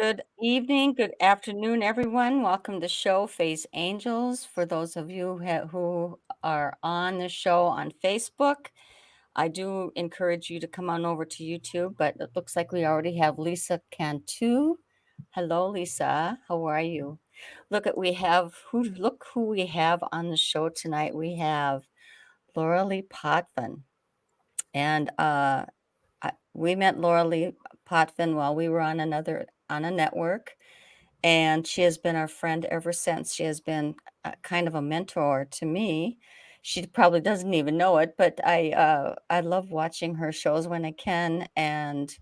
Good evening, good afternoon, everyone. Welcome to the show, Faye's Angels. For those of you who are on the show on Facebook, I do encourage you to come on over to YouTube, but it looks like we already have Lisa Cantu. Hello, Lisa. How are you? Look who we have on the show tonight. We have Laura Lee Potvin. And we met Laura Lee Potvin while we were on a network, and she has been our friend ever since. She has been kind of a mentor to me. She probably doesn't even know it, but I love watching her shows when I can. And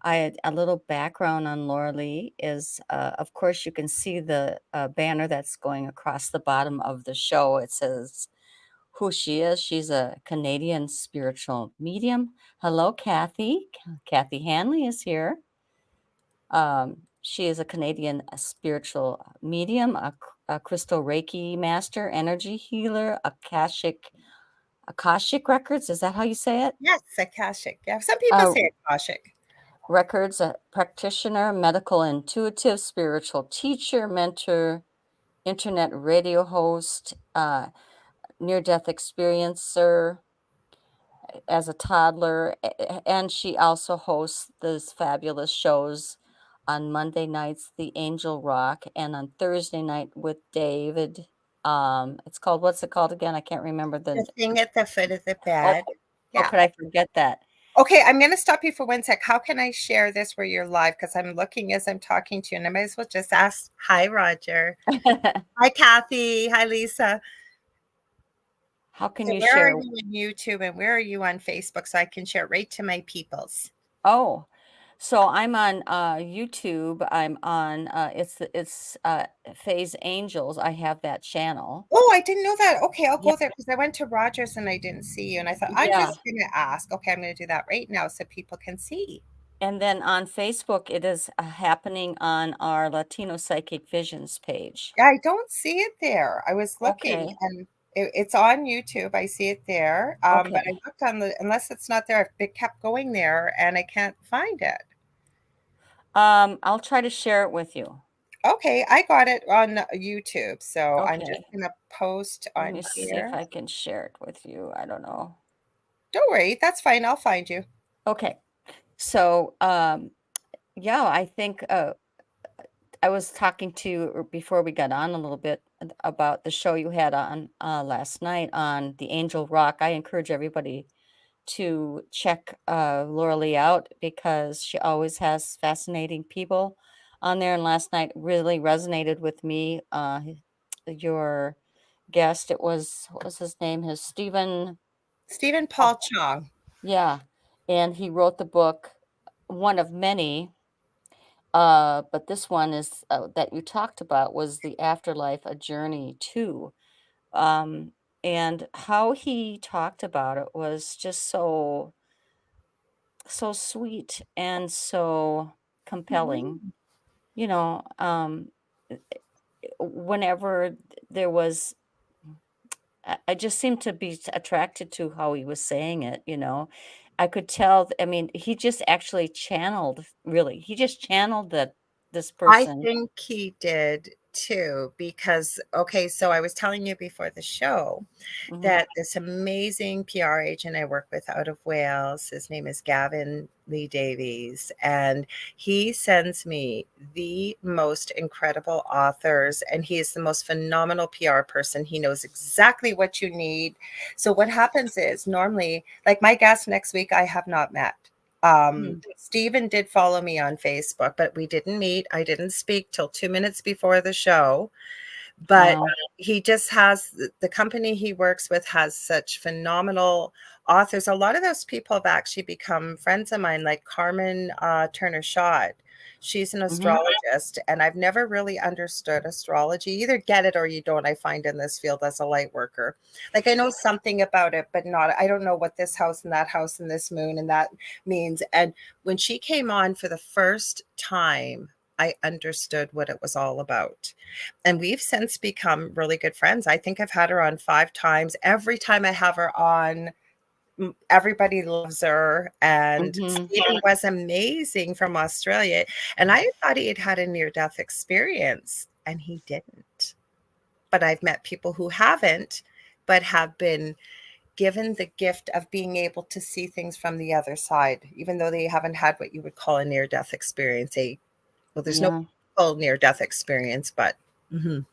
a little background on Laura Lee is, of course, you can see the banner that's going across the bottom of the show. It says who she is. She's a Canadian spiritual medium. Hello, Kathy. Kathy Hanley is here. She is a Canadian spiritual medium, a crystal Reiki master, energy healer, Akashic records. Is that how you say it? Yes, Akashic. Yeah, some people Uh, say Akashic. records, a practitioner, medical intuitive, spiritual teacher, mentor, internet radio host, near-death experiencer as a toddler, and she also hosts those fabulous shows on Monday nights, The Angel Rock, and on Thursday night with David. It's called, what's it called again? I can't remember The the. thing at the foot of the Oh, bed. how Yeah. could I forget that? Okay, I'm going to stop you for one sec. How can I share this where you're live? Because I'm looking as I'm talking to you, and I might as well just ask. Hi, Roger. Hi, Kathy. Hi, Lisa. How can So, you where are share? you on YouTube and where are you on Facebook so I can share it right to my peoples? Oh, so I'm on YouTube. I'm on it's Faye's Angels. I have that channel. Oh, I didn't know that. Okay, I'll Yeah, go there because I went to Rogers and I didn't see you. And I thought, I'm yeah. just going to ask. Okay, I'm going to do that right now so people can see. And then on Facebook, it is happening on our Latino Psychic Visions page. Yeah, I don't see it there. I was looking Okay. and it's on YouTube. I see it there. But I Okay. looked on unless it's not there, it kept going there and I can't find it. I'll try to share it with you. Okay, I got it on YouTube. So I'm just Okay. going to post Let on me see if here. I can share it with you. I don't know. Don't worry, that's fine. I'll find you. Okay. So, yeah, I think I was talking to you before we got on a little bit about the show you had on last night on the Angel Rock. I encourage everybody to check Laura Lee out because she always has fascinating people on there. And last night really resonated with me. Your guest, it was, what was his name? His Stephen. Stephen Oh, Paul Chong. yeah. And he wrote the book, one of many. But this one is that you talked about was The Afterlife, A Journey To. Um, and how he talked about it was just so sweet and so compelling. Mhm. You know, whenever there was, I just seemed to be attracted to how he was saying it. I could tell. I mean, he just actually channeled. Really, he just channeled that this I person. think he did too, because, okay, so I was telling you before the show Mhm. that this amazing PR agent I work with out of Wales, his name is Gavin Lee Davies, and he sends me the most incredible authors, and he is the most phenomenal PR person. He knows exactly what you need. So what happens is normally, like my guest next week, I have not met. Mm. Stephen did follow me on Facebook, but we didn't meet. I didn't speak till 2 minutes before the show. But Wow. he just has the company he works with has such phenomenal authors. A lot of those people have actually become friends of mine, like Carmen Turner Shaw. She's an Mhm. astrologist, and I've never really understood astrology. You either get it or you don't, I find in this field as a light worker. Like I know something about it, but I don't know what this house and this moon and that means. And when she came on for the first time, I understood what it was all about. And we've since become really good friends. I think I've had her on 5 times. Every time I have her on, everybody loves her, and Mhm. Stephen was amazing from Australia, and I thought he had had a near-death experience, and he didn't. But I've met people who haven't, but have been given the gift of being able to see things from the other side, even though they haven't had what you would call a near-death experience. Well, there's no Yeah. full near-death experience, but mhm.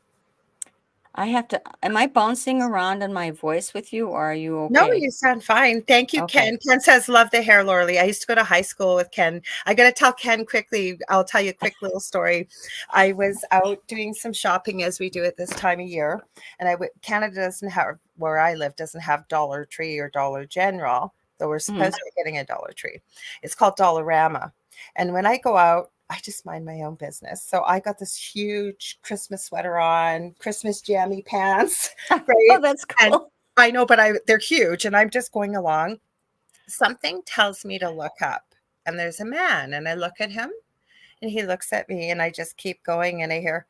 I have to am I bouncing around in my voice with you, or are you No, okay? you sound fine. Thank you, Okay. Ken. Ken says, "Love the hair, Lorley." I used to go to high school with Ken. I gotta tell Ken quickly. I'll tell you a quick little story. I was out doing some shopping as we do at this time of year, and Canada doesn't have where I live doesn't have Dollar Tree or Dollar General, though we're supposed Mhm. to be getting a Dollar Tree. It's called Dollarama. And when I go out, I just mind my own business. So I got this huge Christmas sweater on, Christmas jammy pants, right? Oh, that's And cool. I know, but they're huge, and I'm just going along. Something tells me to look up, and there's a man, and I look at him, and he looks at me, and I just keep going, and I hear,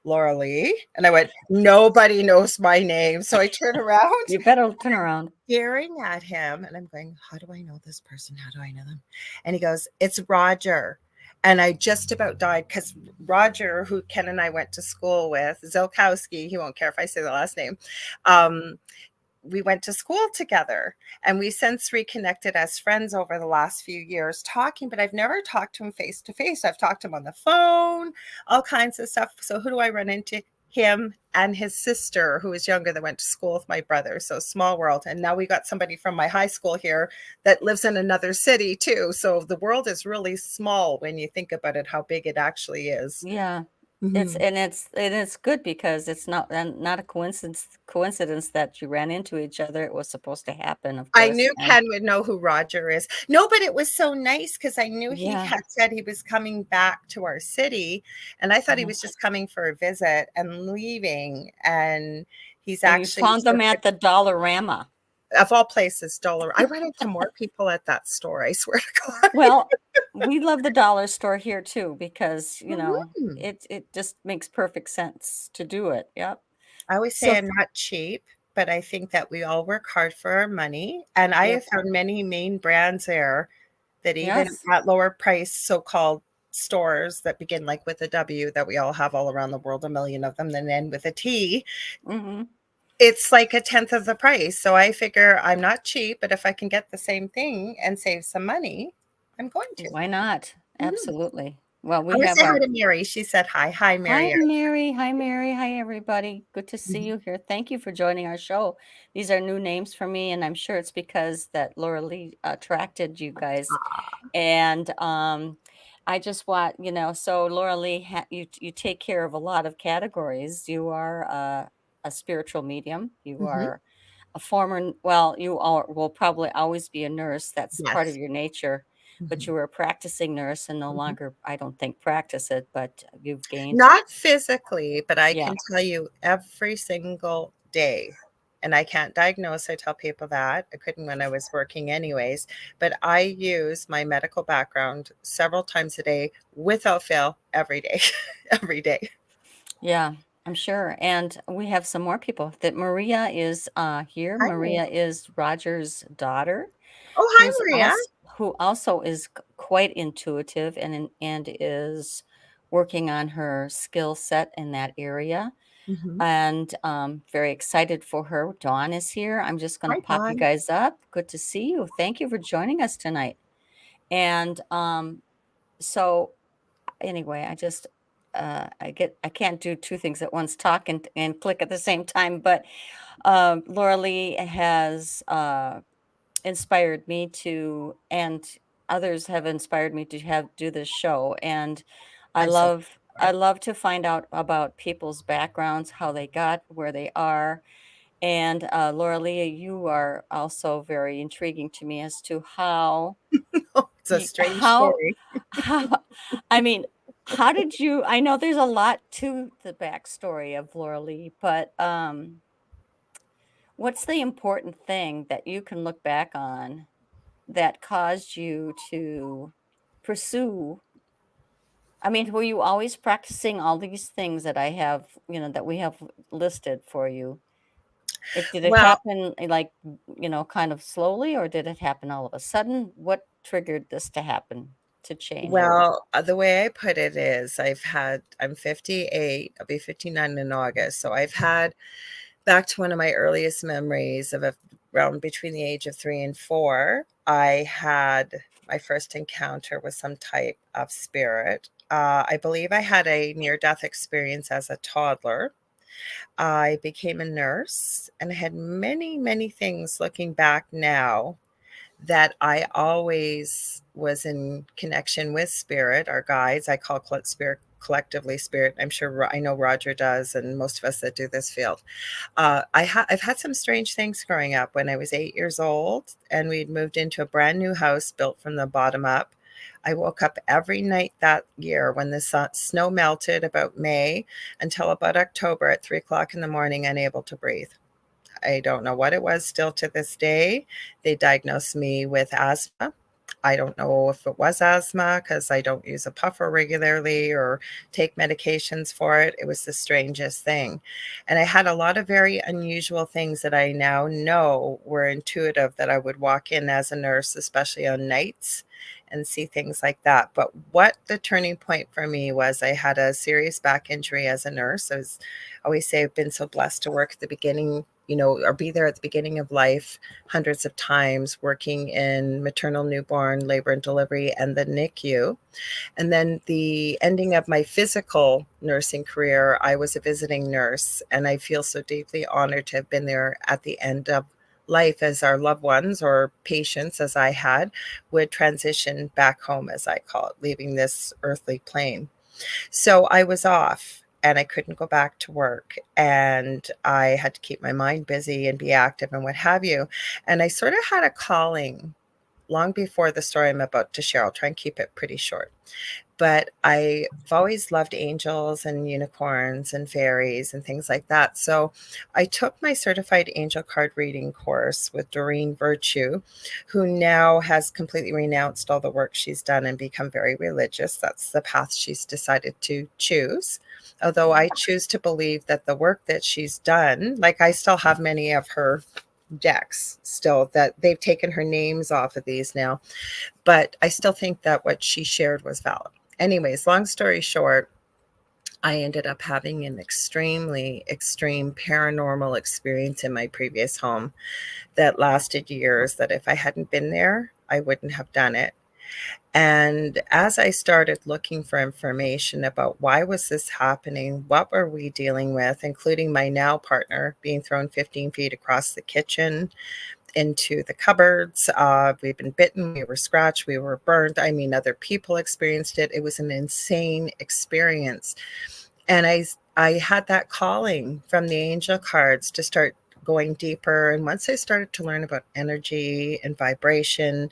"Laura Lee," and I went, "Nobody knows my name." So I turn around, You better turn around. staring at him, and I'm going, "How do I know this person? How do I know them?" And he goes, "It's Roger." And I just about died because Roger, who Ken and I went to school with, Zilkowski, he won't care if I say the last name, um, we went to school together, and we since reconnected as friends over the last few years talking, but I've never talked to him face to face. I've talked to him on the phone, all kinds of stuff. So who do I run into? Him and his sister, who is younger, that went to school with my brother. So small world. And now we got somebody from my high school here that lives in another city too. So the world is really small when you think about it, how big it actually is. Yeah. Mhm. It's good because it's not a coincidence that you ran into each other. It was supposed to happen, of I course, knew and Ken would know who Roger is. No, but it was so nice because I knew he yeah. had said he was coming back to our city, and I thought he Mhm. was just coming for a visit and leaving, and he's And you actually found them at the Dollarama. of all places, Dollar. I run into more people at that store, I swear to God. Well, we love the dollar store here too because, Mhm. it just makes perfect sense to do it. Yep. I always So say I'm not cheap, but I think that we all work hard for our money, and I yep. have found many main brands there that even Yes. at lower price so-called stores that begin like with a W that we all have all around the world, a million of them, then end with a T, Mhm. it's like a tenth of the price. So I figure I'm not cheap, but if I can get the same thing and save some money, I'm going to. Why not? Mhm. Absolutely. Well, I we want to have say hi our to Mary. She said hi. Hi, Hi, Mary. Mary. Hi, Mary. Hi, everybody. Good to see Mhm. you here. Thank you for joining our show. These are new names for me, and I'm sure it's because that Laura Lee attracted you guys. And I just want, so Laura Lee, you take care of a lot of categories. You are a spiritual medium. You Mhm. are a former, well, you are, will probably always be a nurse. That's part of Yes. your nature. But Mhm. you were a practicing nurse and no Mhm. longer, I don't think, practice it, but you've gained, Not physically, but I yeah. can tell you every single day, and I can't diagnose, I tell people that. I couldn't when I was working anyways, but I use my medical background several times a day without fail every day, every day. Yeah, I'm sure. And we have some more people that Maria is here. Hi, Maria. Maria is Roger's daughter, Oh, hi, Maria. who also is quite intuitive and is working on her skill set in that area. Mhm. And very excited for her. Dawn is here. I'm just going to Hi, pop you Dawn. guys up. Good to see you. Thank you for joining us tonight. And so anyway, I can't do two things at once, talk and click at the same time. But Laura Lee has inspired me to, and others have inspired me to have do this show. And I I'm so love I love to find out about people's backgrounds, how they got where they are. And Laura Lee, you are also very intriguing to me as to it's a strange how story. how I mean, how did you I know there's a lot to the backstory of Laura Lee, but, what's the important thing that you can look back on that caused you to pursue I mean, were you always practicing all these things that I have, that we have listed for you? Did it Well, happen, like, kind of slowly, or did it happen all of a sudden? What triggered this to happen, to change? the way I put it is I'm 58, I'll be 59 in August. So I've had back to one of my earliest memories of around between the age of 3 and 4, I had my first encounter with some type of spirit. I believe I had a near death experience as a toddler. I became a nurse and I had many, many things looking back now that I always was in connection with spirit, our guides. I call spirit collectively spirit. I'm sure I know Roger does, and most of us that do this field. I've had some strange things growing up. When I was 8 years old, and we'd moved into a brand new house built from the bottom up. I woke up every night that year when the snow melted about May until about October at 3 o'clock in the morning, unable to breathe. I don't know what it was still to this day. They diagnosed me with asthma. I don't know if it was asthma because I don't use a puffer regularly or take medications for it. It was the strangest thing. And I had a lot of very unusual things that I now know were intuitive, that I would walk in as a nurse, especially on nights, and see things like that. But what the turning point for me was, I had a serious back injury as a nurse. I always say I've been so blessed to work at the beginning, or be there at the beginning of life hundreds of times, working in maternal, newborn, labor and delivery, and the NICU. And then the ending of my physical nursing career, I was a visiting nurse, and I feel so deeply honored to have been there at the end of life as our loved ones or patients, as I had, would transition back home, as I call it, leaving this earthly plane. So I was off and I couldn't go back to work, and I had to keep my mind busy and be active and what have you. And I sort of had a calling long before the story I'm about to share. I'll try and keep it pretty short. But I've always loved angels and unicorns and fairies and things like that. So I took my certified angel card reading course with Doreen Virtue, who now has completely renounced all the work she's done and become very religious. That's the path she's decided to choose. Although I choose to believe that the work that she's done, like I still have many of her decks still, that they've taken her names off of these now, but I still think that what she shared was valid. Anyways, long story short, I ended up having an extremely extreme paranormal experience in my previous home that lasted years, that if I hadn't been there, I wouldn't have done it. And as I started looking for information about why was this happening, what were we dealing with, including my now partner being thrown 15 feet across the kitchen into the cupboards. We've been bitten, we were scratched, we were burned. I mean, other people experienced it. It was an insane experience. And I had that calling from the angel cards to start going deeper. And once I started to learn about energy and vibration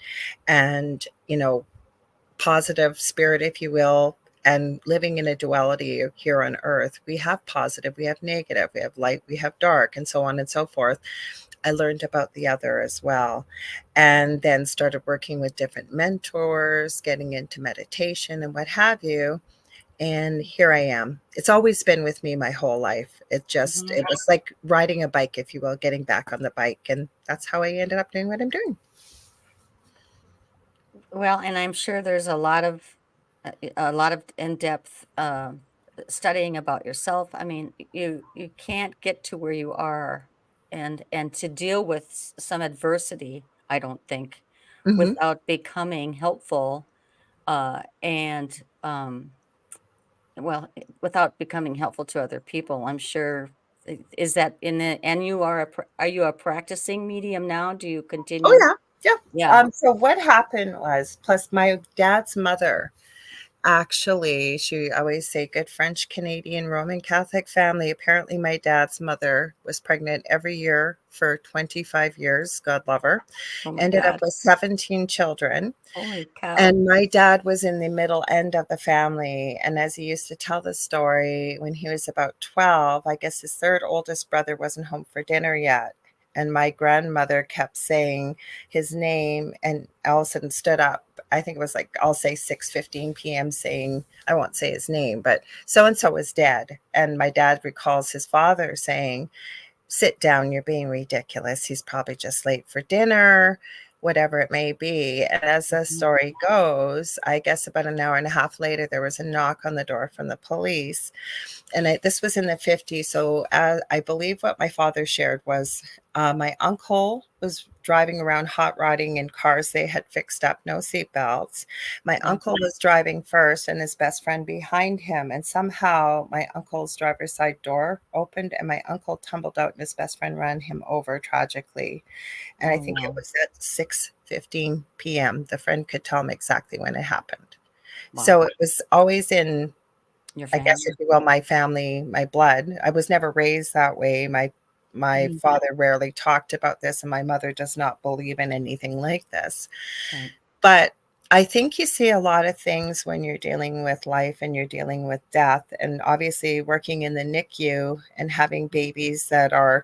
and, positive spirit, if you will, and living in a duality here on earth, we have positive, we have negative, we have light, we have dark, and so on and so forth. I learned about the other as well, and then started working with different mentors, getting into meditation and what have you. And here I am. It's always been with me my whole life. Mhm. It was like riding a bike, if you will, getting back on the bike. And that's how I ended up doing what I'm doing. Well, and I'm sure there's a lot of in-depth, studying about yourself. I mean, you can't get to where you are and to deal with some adversity, I don't think, Hmm. without becoming helpful, and, without becoming helpful to other people. I'm sure, is that in the and are you a practicing medium now? Do you Oh, continue? yeah. Yeah. Yeah. So what happened was, plus my dad's mother, actually, she I always say good French Canadian Roman Catholic family. Apparently, my dad's mother was pregnant every year for 25 years. God love her. Oh my Ended up god. with 17 children. Holy cow. And my dad was in the middle end of the family. And as he used to tell the story, when he was about 12, I guess his third oldest brother wasn't home for dinner yet. And my grandmother kept saying his name, and all of a sudden stood up. I think it was like, I'll say 6:15 p.m., saying, I won't say his name, but so and so is dead. And my dad recalls his father saying, sit down, you're being ridiculous. He's probably just late for dinner, whatever it may be. And as the Mhm. story goes, I guess about an hour and a half later, there was a knock on the door from the police. And this was in the 50s. So I believe what my father shared was my uncle was driving around hot rodding in cars they had fixed up, no seat belts. My Yeah. uncle was driving first and his best friend behind him. And somehow my uncle's driver's side door opened and my uncle tumbled out and his best friend ran him over tragically. And I Oh, think it wow. was at 6:15 p.m. The friend could tell me exactly when it happened. Wow. So it was always in, Your I guess, if family. you will, my family, my blood. I was never raised that way. My Mhm. father rarely talked about this, and my mother does not believe in anything like this. Right. But I think you see a lot of things when you're dealing with life and you're dealing with death. And obviously, working in the NICU and having babies that are,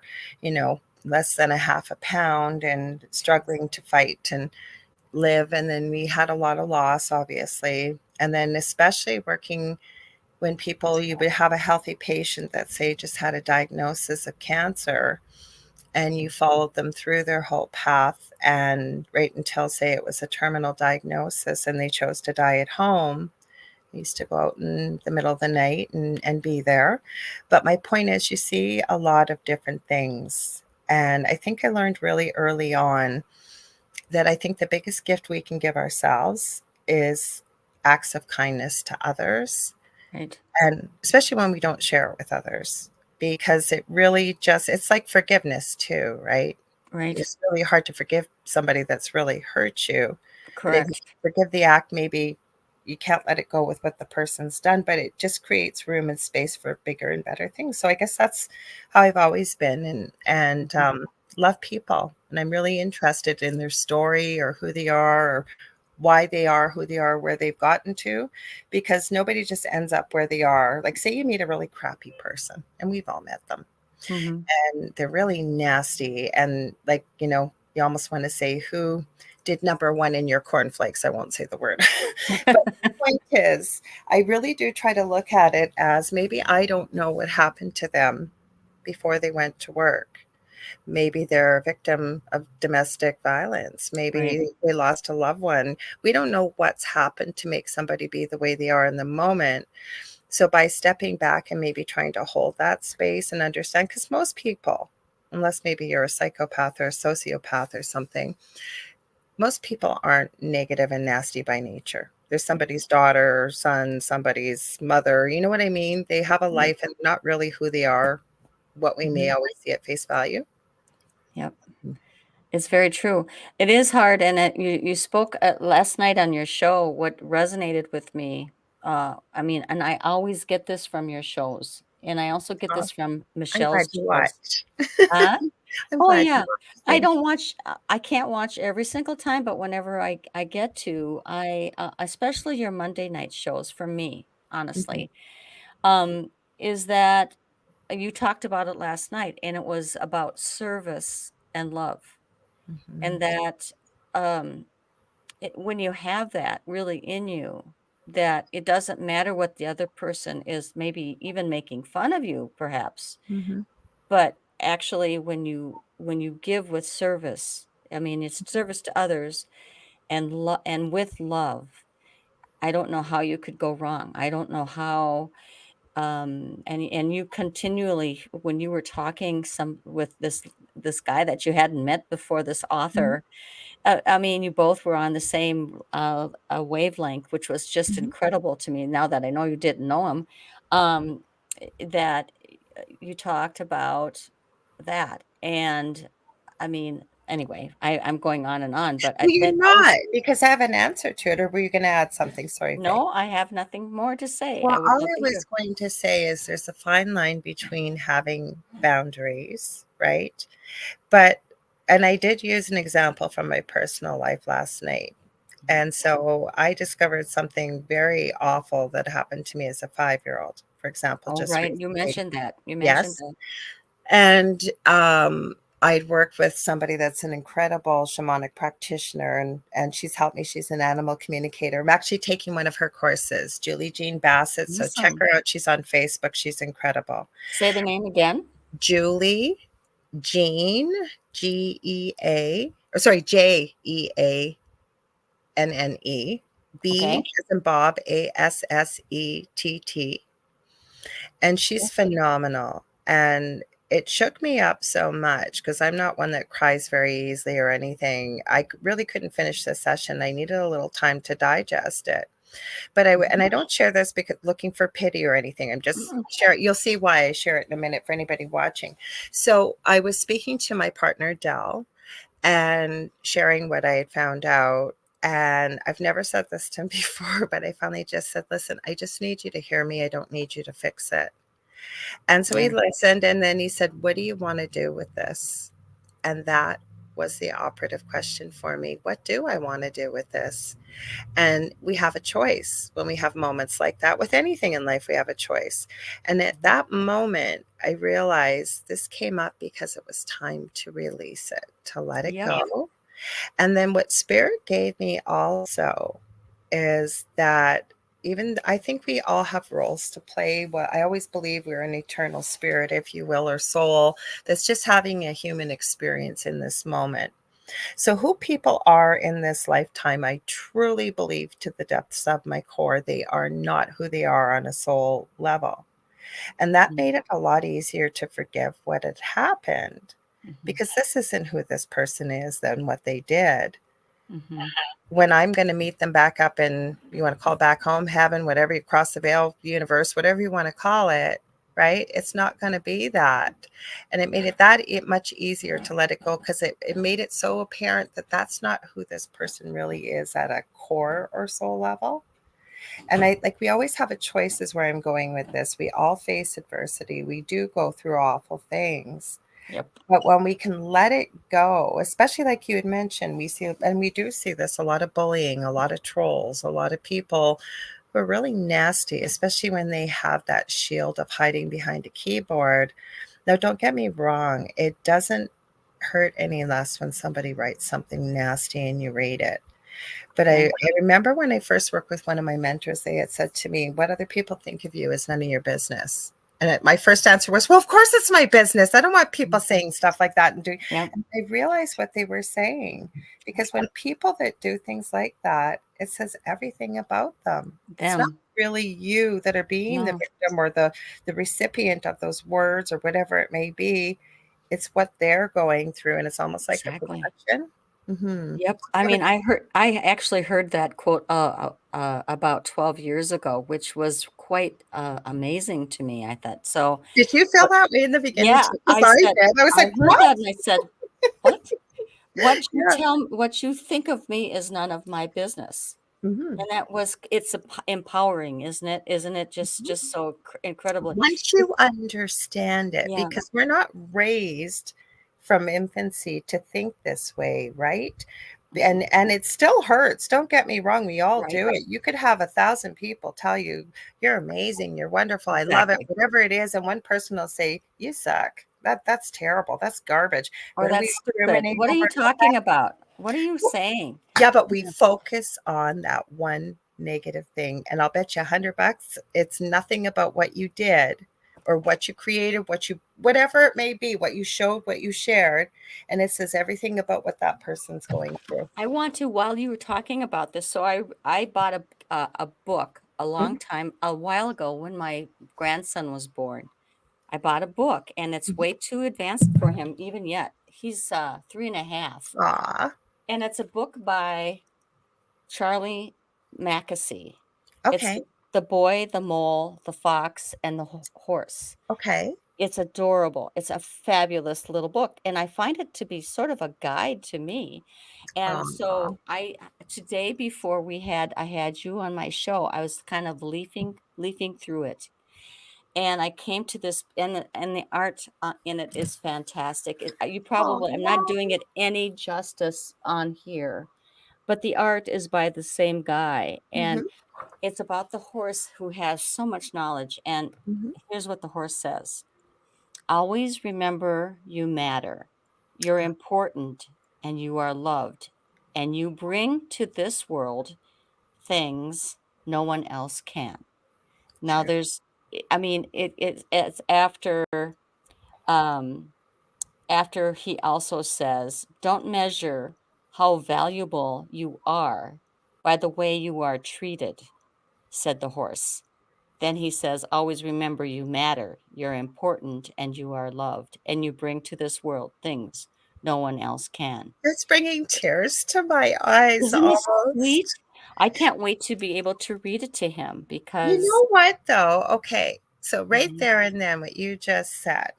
less than a half a pound and struggling to fight and live. And then we had a lot of loss, obviously. And then, especially working when people, you would have a healthy patient that, say, just had a diagnosis of cancer and you followed them through their whole path and right until, say, it was a terminal diagnosis and they chose to die at home. I used to go out in the middle of the night and be there. But my point is, you see a lot of different things. And I think I learned really early on that I think the biggest gift we can give ourselves is acts of kindness to others, Right. and especially when we don't share it with others, because it really just, it's like forgiveness too, right? Right. It's really hard to forgive somebody that's really hurt you. But if you Correct. forgive the act, maybe you can't let it go with what the person's done, but it just creates room and space for bigger and better things. So I guess that's how I've always been, and Mhm. love people. And I'm really interested in their story or who they are or why they are who they are, where they've gotten to, because nobody just ends up where they are. Like, say you meet a really crappy person, and we've all met them, Mhm. and they're really nasty. And, like, you almost want to say, who did number one in your cornflakes? I won't say the word. But the point is, I really do try to look at it as maybe I don't know what happened to them before they went to work. Maybe they're a victim of domestic violence. Right. Maybe they lost a loved one. We don't know what's happened to make somebody be the way they are in the moment. So by stepping back and maybe trying to hold that space and understand, because most people, unless maybe you're a psychopath or a sociopath or something, most people aren't negative and nasty by nature. There's somebody's daughter or son, somebody's mother. You know what I mean? They have a Yep. life and not really who they are, what we may Mhm. always see at face value. Yep. It's very true. It is hard, and you spoke last night on your show. What resonated with me, I mean, and I always get this from your shows, and I also get Uh, this from I'm glad Michelle's you shows. watch. Huh? I'm Oh glad you yeah. watch. I Thank don't you. watch. I can't watch every single time, but whenever I get to, especially your Monday night shows for me, Mhm, honestly, um, is that you talked about it last night, and it was about service and love, mhm, and that um when you have that really in you, that it doesn't matter what the other person is maybe even making fun of you perhaps, mhm, but actually when you give with service, I mean, it's service to others and with love, I don't know how you could go wrong. I don't know how and you continually when you were talking some with this guy that you hadn't met before, this mhm, author, I mean, you both were on the same, wavelength, which was just mhm. incredible to me now that I know you didn't know him, um, that you talked about that, and, I mean, anyway, I'm going on, but Well, that you're always not, because I have an answer to it, or were you gonna add something? Sorry, Faye. no, I have nothing more to say, I Well, would all love I to was hear. going to say is there's a fine line between having boundaries, right? But and I did use an example from my personal life last night. Mhm. And so I discovered something very awful that happened to me as a 5-year-old, for example, Oh, just right, recently. you mentioned Yes. that. And, I'd worked with somebody that's an incredible shamanic practitioner, and she's helped me. She's an animal communicator. I'm actually taking one of her courses, Julie Jean Bassett, so check Awesome. her out. She's on Facebook. She's incredible. Say the name again. Julie Jean, G-E-A, or sorry, Jeannne, B Okay. as in Bob, Assett. And she's phenomenal. And it shook me up so much because I'm not one that cries very easily or anything. Really couldn't finish the session. I needed a little time to digest it. But and I don't share this because looking for pity or anything. I'm just Mm-mm. share. You'll see why I share it in a minute for anybody watching. So I was speaking to my partner Dell and sharing what I had found out. And I've never said this to him before, but I finally just said, "Listen, I just need you to hear me. I don't need you to fix it." And so he Yeah. listened, and then he said, "What do you want to do with this?" And that was the operative question for me. What do I want to do with this? And we have a choice when we have moments like that. With anything in life, we have a choice. And at that moment, I realized this came up because it was time to release it, to let it Yep. go. And then what Spirit gave me also is that even I think we all have roles to play. What I always believe we're an eternal spirit, if you will, or soul that's just having a human experience in this moment. So, who people are in this lifetime, I truly believe to the depths of my core, they are not who they are on a soul level. And that made it a lot easier to forgive what had happened Mm-hmm. because this isn't who this person is than what they did. Mm-hmm. When I'm going to meet them back up in, you want to call back home, heaven, whatever, you cross the veil, universe, whatever you want to call it, right? It's not going to be that. And it made it much easier to let it go because it made it so apparent that that's not who this person really is at a core or soul level. And I like, we always have a choice, is where I'm going with this. We all face adversity. We do go through awful things. Yep. But when we can let it go, especially like you had mentioned, we see, and we do see this, a lot of bullying, a lot of trolls, a lot of people who are really nasty, especially when they have that shield of hiding behind a keyboard. Now, don't get me wrong, it doesn't hurt any less when somebody writes something nasty and you read it. But I, Okay. I remember when I first worked with one of my mentors, they had said to me, "What other people think of you is none of your business." And my first answer was, "Well, of course it's my business. I don't want people saying stuff like that and doing." Yep. And I realized what they were saying, because when people that do things like that, it says everything about them. It's not Them. really you that are being the No. victim or the recipient of those words or whatever it may be. It's what they're going through, and it's almost like a Exactly. protection. Hmm. Yep. I mean, I actually heard that quote about 12 years ago, which was quite amazing to me. I thought so. Did you feel But that way in the beginning yeah, too? Because I I said, did. I was I like, heard "What?" that and I said, what? Yeah. What you think of me is none of my business. Mhm. And that was, it's empowering, isn't it? Isn't it Mhm. just so incredibly? Once you understand it, Yeah. because we're not raised from infancy to think this way, right? Mhm. And it still hurts. Don't get me wrong, we all Right. do it. You could have 1,000 people tell you, "You're amazing, you're wonderful, I love it," Exactly. whatever it is, and one person will say, "You suck. That's terrible. That's garbage." Or What do we that's stupid. ruminate What are over? you talking about? What are you saying? Yeah, but we Yeah. focus on that one negative thing, and I'll bet you $100 it's nothing about what you did or what you created, whatever it may be, what you showed, what you shared, and it says everything about what that person's going through. I want to, while you were talking about this, so I bought a book Mhm, a while ago when my grandson was born. I bought a book and it's mhm. way too advanced for him even yet. He's 3.5. Aw, And it's a book by Charlie Mackesy. It's okay, The Boy, the Mole, the Fox, and the Horse. okay. It's adorable. It's a fabulous little book, and I find it to be sort of a guide to me. And Aw, so today before I had you on my show, I was kind of leafing through it. And I came to this, and the art in it is fantastic. You probably, I'm not aw. doing it any justice on here, but the art is by the same guy, and Mhm, it's about the horse who has so much knowledge. And mhm. here's what the horse says: always remember you matter. You're important and you are loved. And you bring to this world things no one else can. Now True. there's I mean it's after um after he also says, "Don't measure how valuable you are by the way you are treated," said the horse. Then he says, "Always remember you matter, you're important, and you are loved, and you bring to this world things no one else can." It's bringing tears to my eyes Isn't this sweet? almost. I can't wait to be able to read it to him You because know what, though? Okay, so right Mhm. there and then what you just said,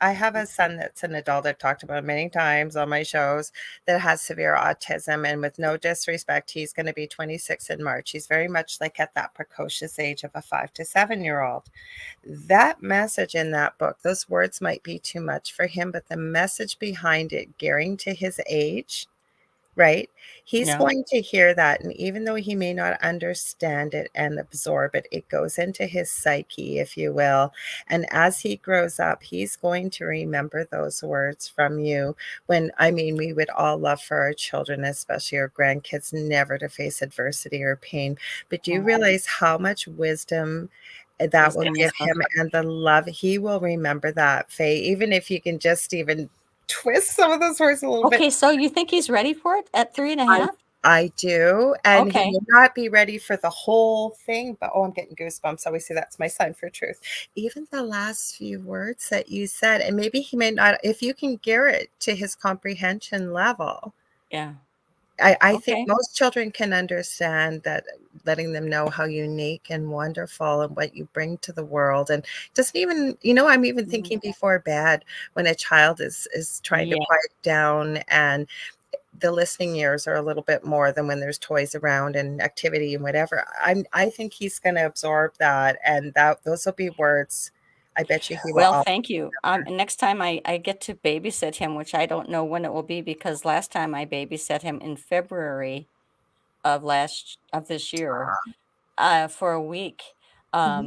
I have a son that's an adult. I've talked about him many times on my shows that has severe autism. And with no disrespect, he's going to be 26 in March. He's very much like at that precocious age of a 5 to 7 year old. That message in that book, those words might be too much for him, but the message behind it, gearing to his age, right? He's Yeah. going to hear that, and even though he may not understand it and absorb it, it goes into his psyche, if you will. And as he grows up, he's going to remember those words from you. When, I mean, we would all love for our children, especially our grandkids, never to face adversity or pain. But do you Mhm. realize how much wisdom that Is will in this give book. him, and the love? He will remember that, Faye, even if you can just even twist some of those words a little bit. Okay, so you think he's ready for it at 3 and a I half? I do, and he Okay. may not be ready for the whole thing, but, oh, I'm getting goosebumps. Always say that's my sign for truth. Even the last few words that you said, and maybe he may not, if you can gear it to his comprehension level. Yeah. I think Okay. most children can understand that, letting them know how unique and wonderful and what you bring to the world, and doesn't even, I'm even Mhm. thinking before bed when a child is trying to Yeah. quiet down, and the listening ears are a little bit more than when there's toys around and activity and whatever. I think he's going to absorb that, and that those will be words I bet you he will Well, all thank you. Next time I get to babysit him, which I don't know when it will be because last time I babysat him in February of this year, for a week. Mhm,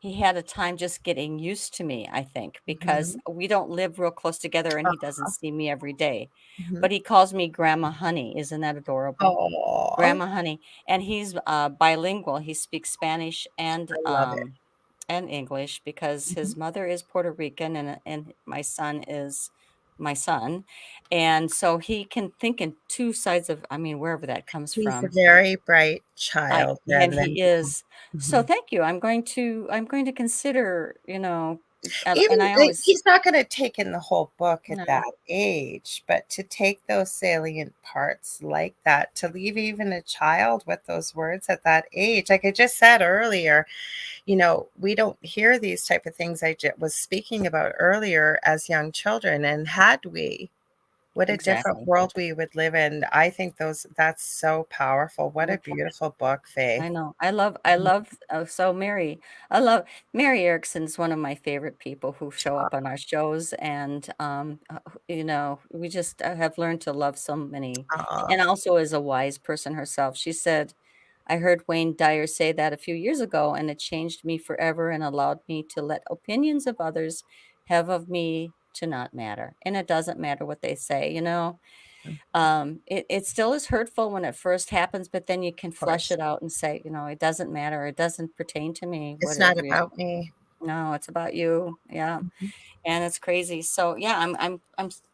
He had a time just getting used to me, I think, because mhm. we don't live real close together and he doesn't Uh-huh, see me every day. mhm. But he calls me Grandma Honey. Isn't that adorable? Aw, Grandma Honey. And he's bilingual. He speaks Spanish I love it. and English because Mhm. his mother is Puerto Rican and my son is my son. And so he can think in two sides of, I mean, wherever that comes He's a from. very bright I child, and and then he is. So mhm. thank you. I'm going to consider, and Even I always he's not gonna take in the whole book at no, that age, but to take those salient parts like that, to leave even a child with those words at that age, like I just said earlier, we don't hear these type of things was speaking about earlier as young children, and had we, what a different exactly. world we would live in. I think that's so powerful. What a Well, beautiful book, Faye. I know. I love so I love Mary Erickson's one of my favorite people who show up on our shows and we just have learned to love so many Aw, and also is a wise person herself. She said, "I heard Wayne Dyer say that a few years ago and it changed me forever and allowed me to let opinions of others have of me to not matter." And it doesn't matter what they say. of It still is hurtful when it first happens, but then you can flush course. it out and say, "It doesn't matter. It doesn't pertain to me. What It's it not re about me. No, it's about you." Yeah, Mhm. and it's crazy. So, yeah,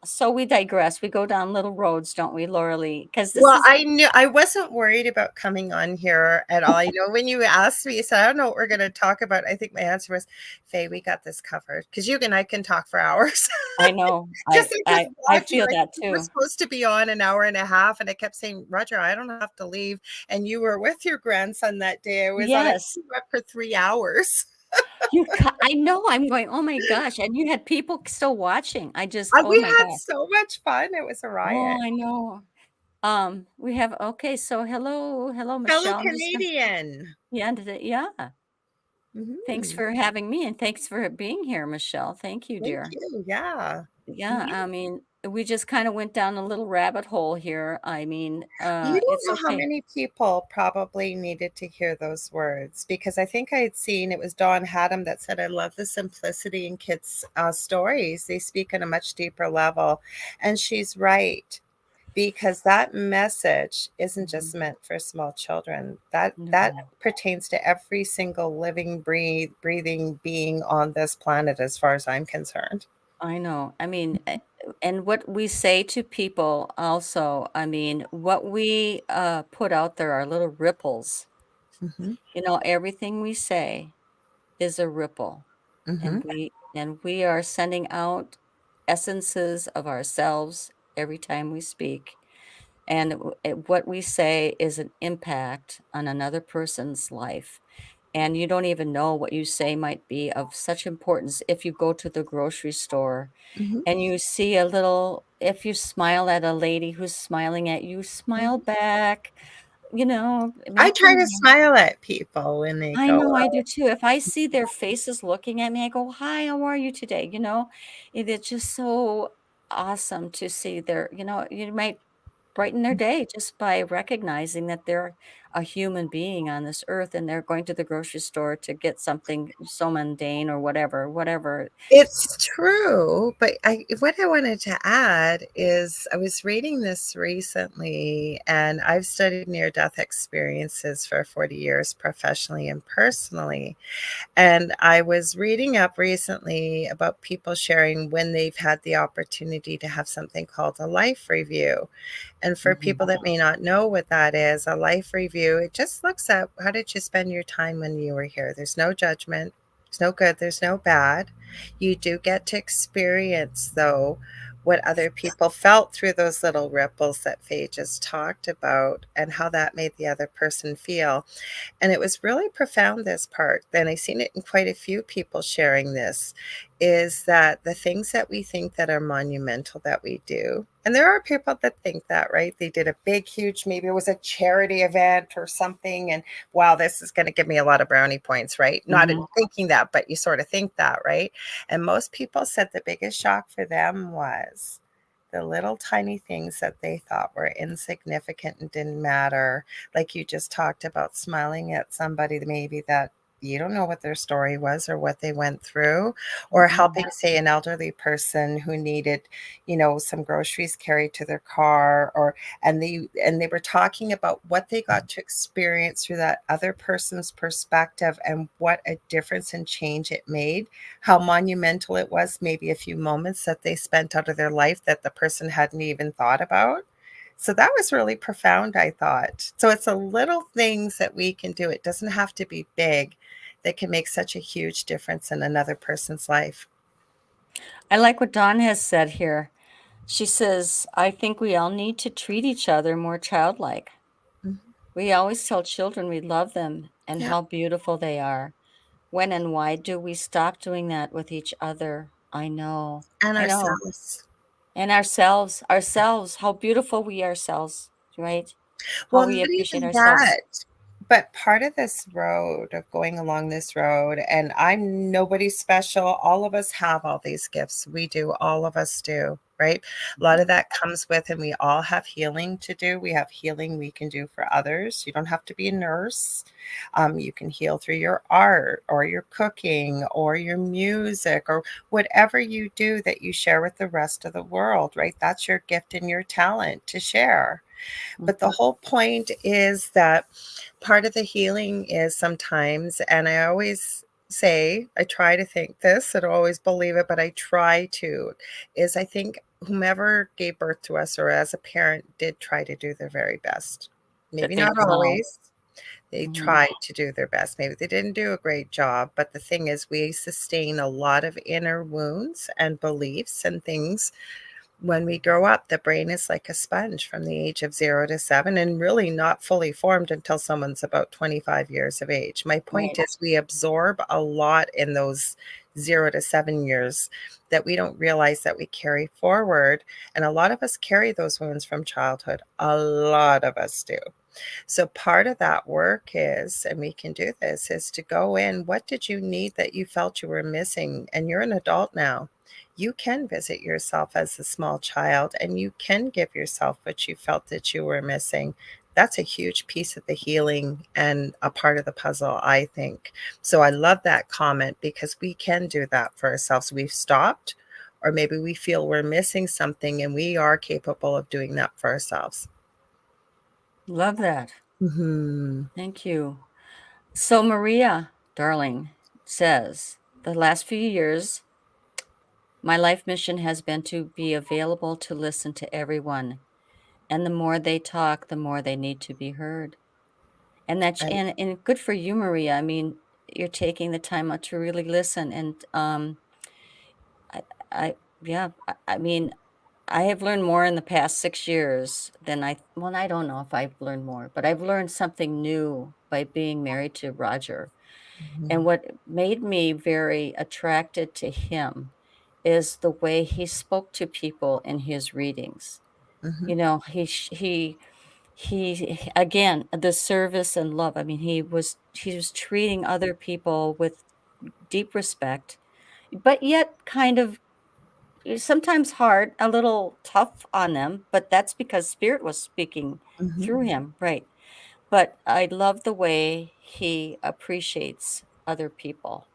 so we digress. We go down little roads, don't we, Laura Lee? Because this Well, is I knew I wasn't worried about coming on here at all. I know when you asked me, you said, "I don't know what we're gonna talk about." I think my answer was, "Faye, we got this covered." Because you and I can talk for hours. I know. Just I like just I I watching, feel like, that we were too. supposed to be on an hour and a half, and I kept saying, "Roger, I don't have to leave." And you were with your grandson that day. I was on it Yes. for 3 hours. I know. I'm going, "Oh my gosh," and you had people still watching. Oh We my had gosh. so much fun. It was a Oh, riot. I know. We have okay, so hello, Fellow Michelle. I'm just gonna Canadian. yeah, yeah. Thanks Mhm. for having me, and thanks for being here, Michelle. Thank you, Thank dear. you. Yeah. Yeah, Yeah. I mean, we just kinda went down a little rabbit hole here. I mean, You don't it's know how okay. many people probably needed to hear those words, because I think I had seen it was Dawn Haddam that said, "I love the simplicity in kids' stories. They speak on a much deeper level." And she's right, because that message isn't just Mhm. meant for small children. That No. pertains to every single living, breathing being on this planet, as far as I'm concerned. I know. I mean, and what we say to people also, I mean, what we put out there are little ripples. Mhm, You know, everything we say is a ripple, mhm. and we are sending out essences of ourselves every time we speak. And what we say is an impact on another person's life. And you don't even know what you say might be of such importance if you go to the grocery store Mhm, and you see a little, if you smile at a lady who's smiling at you, smile mhm. back, you know, I make try to them. smile at people when they I go know I do out. too. If I see their faces looking at me, I go, "Hi, how are you today?" You know, it's just so awesome to see their, you know, you might brighten their day just by recognizing that they're a human being on this earth and they're going to the grocery store to get something so mundane or whatever, whatever. It's true, but I what I wanted to add is I was reading this recently, and I've studied near-death experiences for 40 years professionally and personally. And I was reading up recently about people sharing when they've had the opportunity to have something called a life review. And for Mhm. people that may not know what that is, a life review, it just looks at how did you spend your time when you were here? There's no judgment, there's no good, there's no bad. You do get to experience, though, what other people felt through those little ripples that Faye just talked about and how that made the other person feel. And it was really profound, this part. And I've seen it in quite a few people sharing this, is that the things that we think that are monumental that we do, and there are people that think that, right? They did a big, huge, maybe it was a charity event or something, and wow, this is going to give me a lot of brownie points, right? Not Mhm. thinking that, but you sort of think that, right? And most people said the biggest shock for them was the little tiny things that they thought were insignificant and didn't matter, like you just talked about, smiling at somebody that maybe that you don't know what their story was or what they went through, or Mhm. helping, say, an elderly person who needed, some groceries carried to their car, or and they were talking about what they got to experience through that other person's perspective and what a difference and change it made, how monumental it was, maybe a few moments that they spent out of their life that the person hadn't even thought about. So that was really profound, I thought. So it's the little things that we can do. It doesn't have to be big that can make such a huge difference in another person's life. I like what Dawn has said here. She says, "I think we all need to treat each other more childlike. Mhm. We always tell children we love them and Yeah, how beautiful they are. When and why do we stop doing that with each other?" I know. and I know. ourselves. And ourselves, how beautiful we ourselves, right? How Well, we not appreciate even ourselves. that, but part of this road, of going along this road, and I'm nobody special. All of us have all these gifts. We do. All of us do, right? A lot of that comes with, and we all have healing to do. We have healing we can do for others. You don't have to be a nurse. You can heal through your art or your cooking or your music or whatever you do that you share with the rest of the world, right? That's your gift and your talent to share. But the Mhm. whole point is that part of the healing is sometimes, and I always say, I try to think this, I don't always believe it, but I try to, is I think whomever gave birth to us or as a parent did try to do their very best. That Maybe they not know how. always. They Mhm. tried to do their best. Maybe they didn't do a great job, but the thing is, we sustain a lot of inner wounds and beliefs and things when we grow up. The brain is like a sponge from the age of 0 to 7 and really not fully formed until someone's about 25 years of age. My point Right. is, we absorb a lot in those 0 to 7 years that we don't realize that we carry forward. And a lot of us carry those wounds from childhood. A lot of us do. So part of that work is, and we can do this, is to go in. What did you need that you felt you were missing? And you're an adult now. You can visit yourself as a small child and you can give yourself what you felt that you were missing. That's a huge piece of the healing and a part of the puzzle, I think. So I love that comment because we can do that for ourselves. We've stopped, or maybe we feel we're missing something, and we are capable of doing that for ourselves. Love that. Hmm. Thank you. So Maria, darling, says, "The last few years My life mission has been to be available to listen to everyone, and the more they talk, the more they need to be heard. And that's I and good for you, Maria. I mean, you're taking the time out to really listen, and, I I yeah, I mean, I have learned more in the past 6 years than I don't know if I've learned more, but I've learned something new by being married to Roger. And Mhm, what made me very attracted to him is the way he spoke to people in his readings. mhm, You know, he again, the service and love. I mean, he was treating other people with deep respect, but yet kind of sometimes hard, a little tough on them, but that's because spirit was speaking mhm, through him, right. But I love the way he appreciates other people,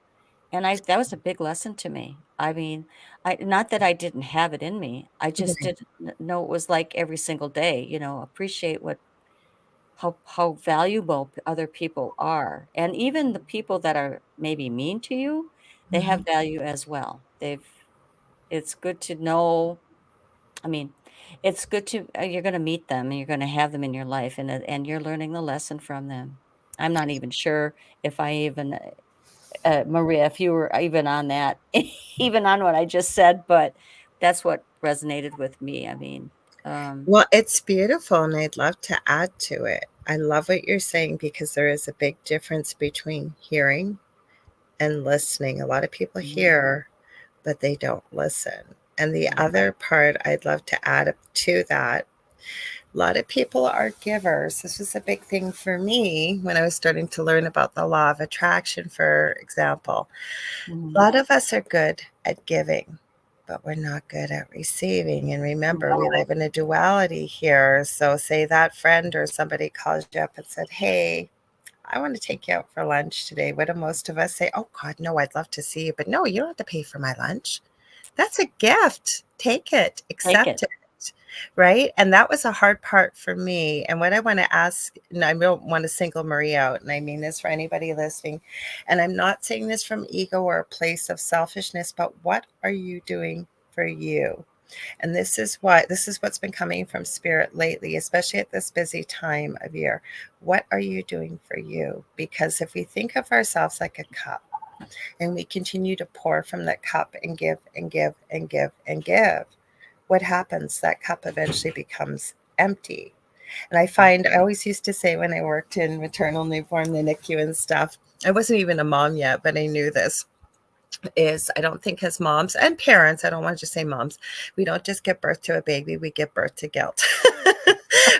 and I that was a big lesson to me. I mean, I not that I didn't have it in me, I just right, didn't know it was like every single day, appreciate what how valuable other people are, and even the people that are maybe mean to you, they have mhm. value as well. It's good to know. I mean, it's good to you're gonna meet them and you're gonna have them in your life, and you're learning the lesson from them. I'm not even sure if I even, Maria, if you were even on that, even on what I just said, but that's what resonated with me. I mean, Well, it's beautiful, and I'd love to add to it. I love what you're saying because there is a big difference between hearing and listening. A lot of people mhm, hear, but they don't listen. And the right. other part I'd love to add up to that, a lot of people are givers. This was a big thing for me when I was starting to learn about the law of attraction, for example. A Mhm. lot of us are good at giving, but we're not good at receiving. And remember, we live in a duality here. So, say that friend or somebody calls you up and said, "Hey, I want to take you out for lunch today." What do most of us say? "Oh, God, no, I'd love to see you, but no, you don't have to pay for my lunch. That's a gift. Take it, Take accept it. it." Right. And that was a hard part for me. And what I want to ask, and I don't want to single Marie out, and I mean this for anybody listening, and I'm not saying this from ego or a place of selfishness, but what are you doing for you? And this is what's been coming from spirit lately, especially at this busy time of year. What are you doing for you? Because if we think of ourselves like a cup and we continue to pour from that cup and give and give and give and give, what happens? That cup eventually becomes empty. And I find I always used to say when I worked in maternal newborn, the NICU and stuff, I wasn't even a mom yet, but I knew this is I don't think as moms and parents, I don't want to just say moms, we don't just give birth to a baby, we give birth to guilt.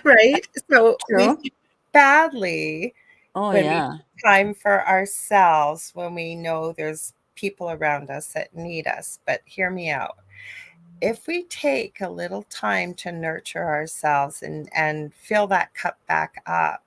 Right? So we True. feel badly Oh, when we yeah. take time for ourselves, when we know there's people around us that need us. But hear me out, if we take a little time to nurture ourselves and fill that cup back up,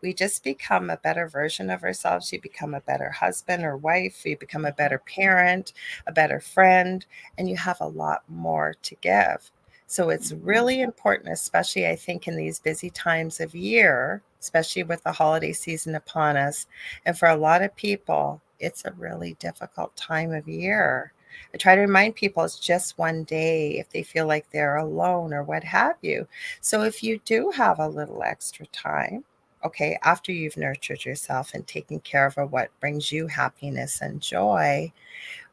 we just become a better version of ourselves. You become a better husband or wife, you become a better parent, a better friend, and you have a lot more to give. So it's Mhm. really important, especially I think in these busy times of year, especially with the holiday season upon us. And for a lot of people, it's a really difficult time of year. I try to remind people it's just one day if they feel like they're alone or what have you. So if you do have a little extra time, okay, after you've nurtured yourself and taken care of what brings you happiness and joy,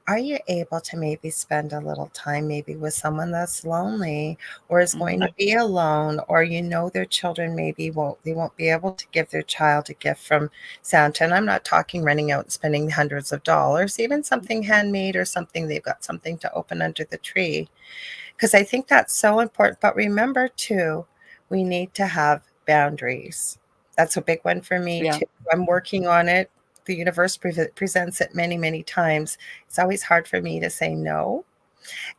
are you able to maybe spend a little time maybe with someone that's lonely or is going Mhm. to be alone, or you know their children maybe won't be able to give their child a gift from Santa? And I'm not talking running out and spending hundreds of dollars, even something handmade or something they've got something to open under the tree. Because I think that's so important. But remember too, we need to have boundaries. That's a big one for me Yeah. too. I'm working on it. The universe presents it many, many times. It's always hard for me to say no.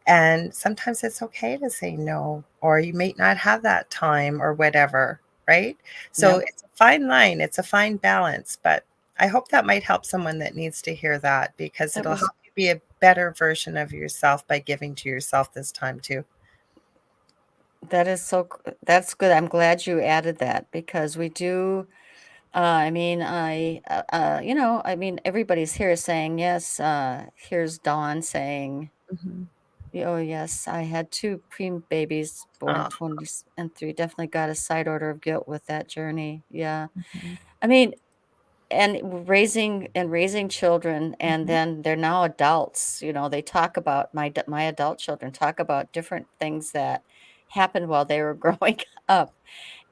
And sometimes it's okay to say no, or you may not have that time or whatever, right? So Yeah. it's a fine line, it's a fine balance. But I hope that might help someone that needs to hear that because That it'll was help you be a better version of yourself by giving to yourself this time too. that is so that's good. I'm glad you added that because we do. I mean, I mean, everybody's here saying yes. Here's Dawn saying, Mhm. Oh, yes, I had 2 preem babies born in Oh, 20s and 3, definitely got a side order of guilt with that journey, yeah. mhm, I mean, and raising children, and mhm, then they're now adults, they talk about my adult children talk about different things that happened while they were growing up,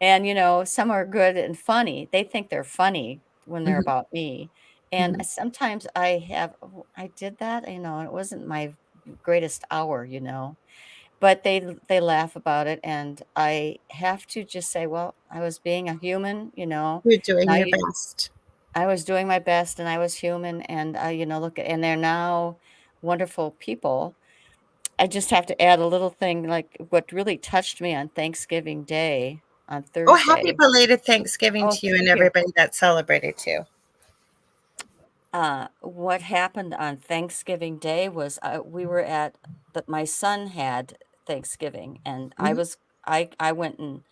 and, some are good and funny. They think they're funny when they're mhm, about me, and mhm. sometimes I have "Oh, I did that?" It wasn't my greatest hour, but they laugh about it, and I have to just say, "Well, I was being a human, You're doing now your you." best. I was doing my best and I was human and, look, and they're now wonderful people. I just have to add a little thing, like what really touched me on Thanksgiving Day, on Oh, happy Thursday. belated Thanksgiving Oh, to you and thank you. everybody that celebrated too. What happened on Thanksgiving Day was, we were at that my son had Thanksgiving, and Mhm, I went and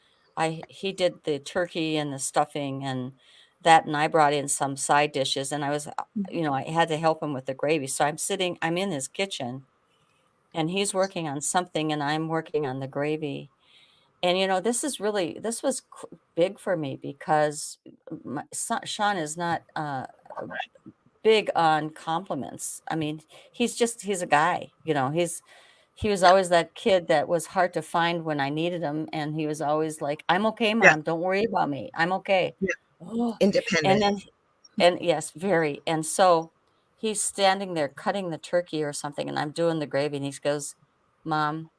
he did the turkey and the stuffing and that, and I brought in some side dishes, and mhm. I had to help him with the gravy, so I'm in his kitchen, and he's working on something, and I'm working on the gravy, and, this was big for me because my son Sean is not, big on compliments. I mean, he's a guy, he was Yeah, always that kid that was hard to find when I needed him, and he was always like, "I'm okay, yeah, mom, don't worry about me, I'm okay." yeah. Oh, and Independent. then and yes, very, and so, he's standing there cutting the turkey or something, and I'm doing the gravy, and he goes, "Mom,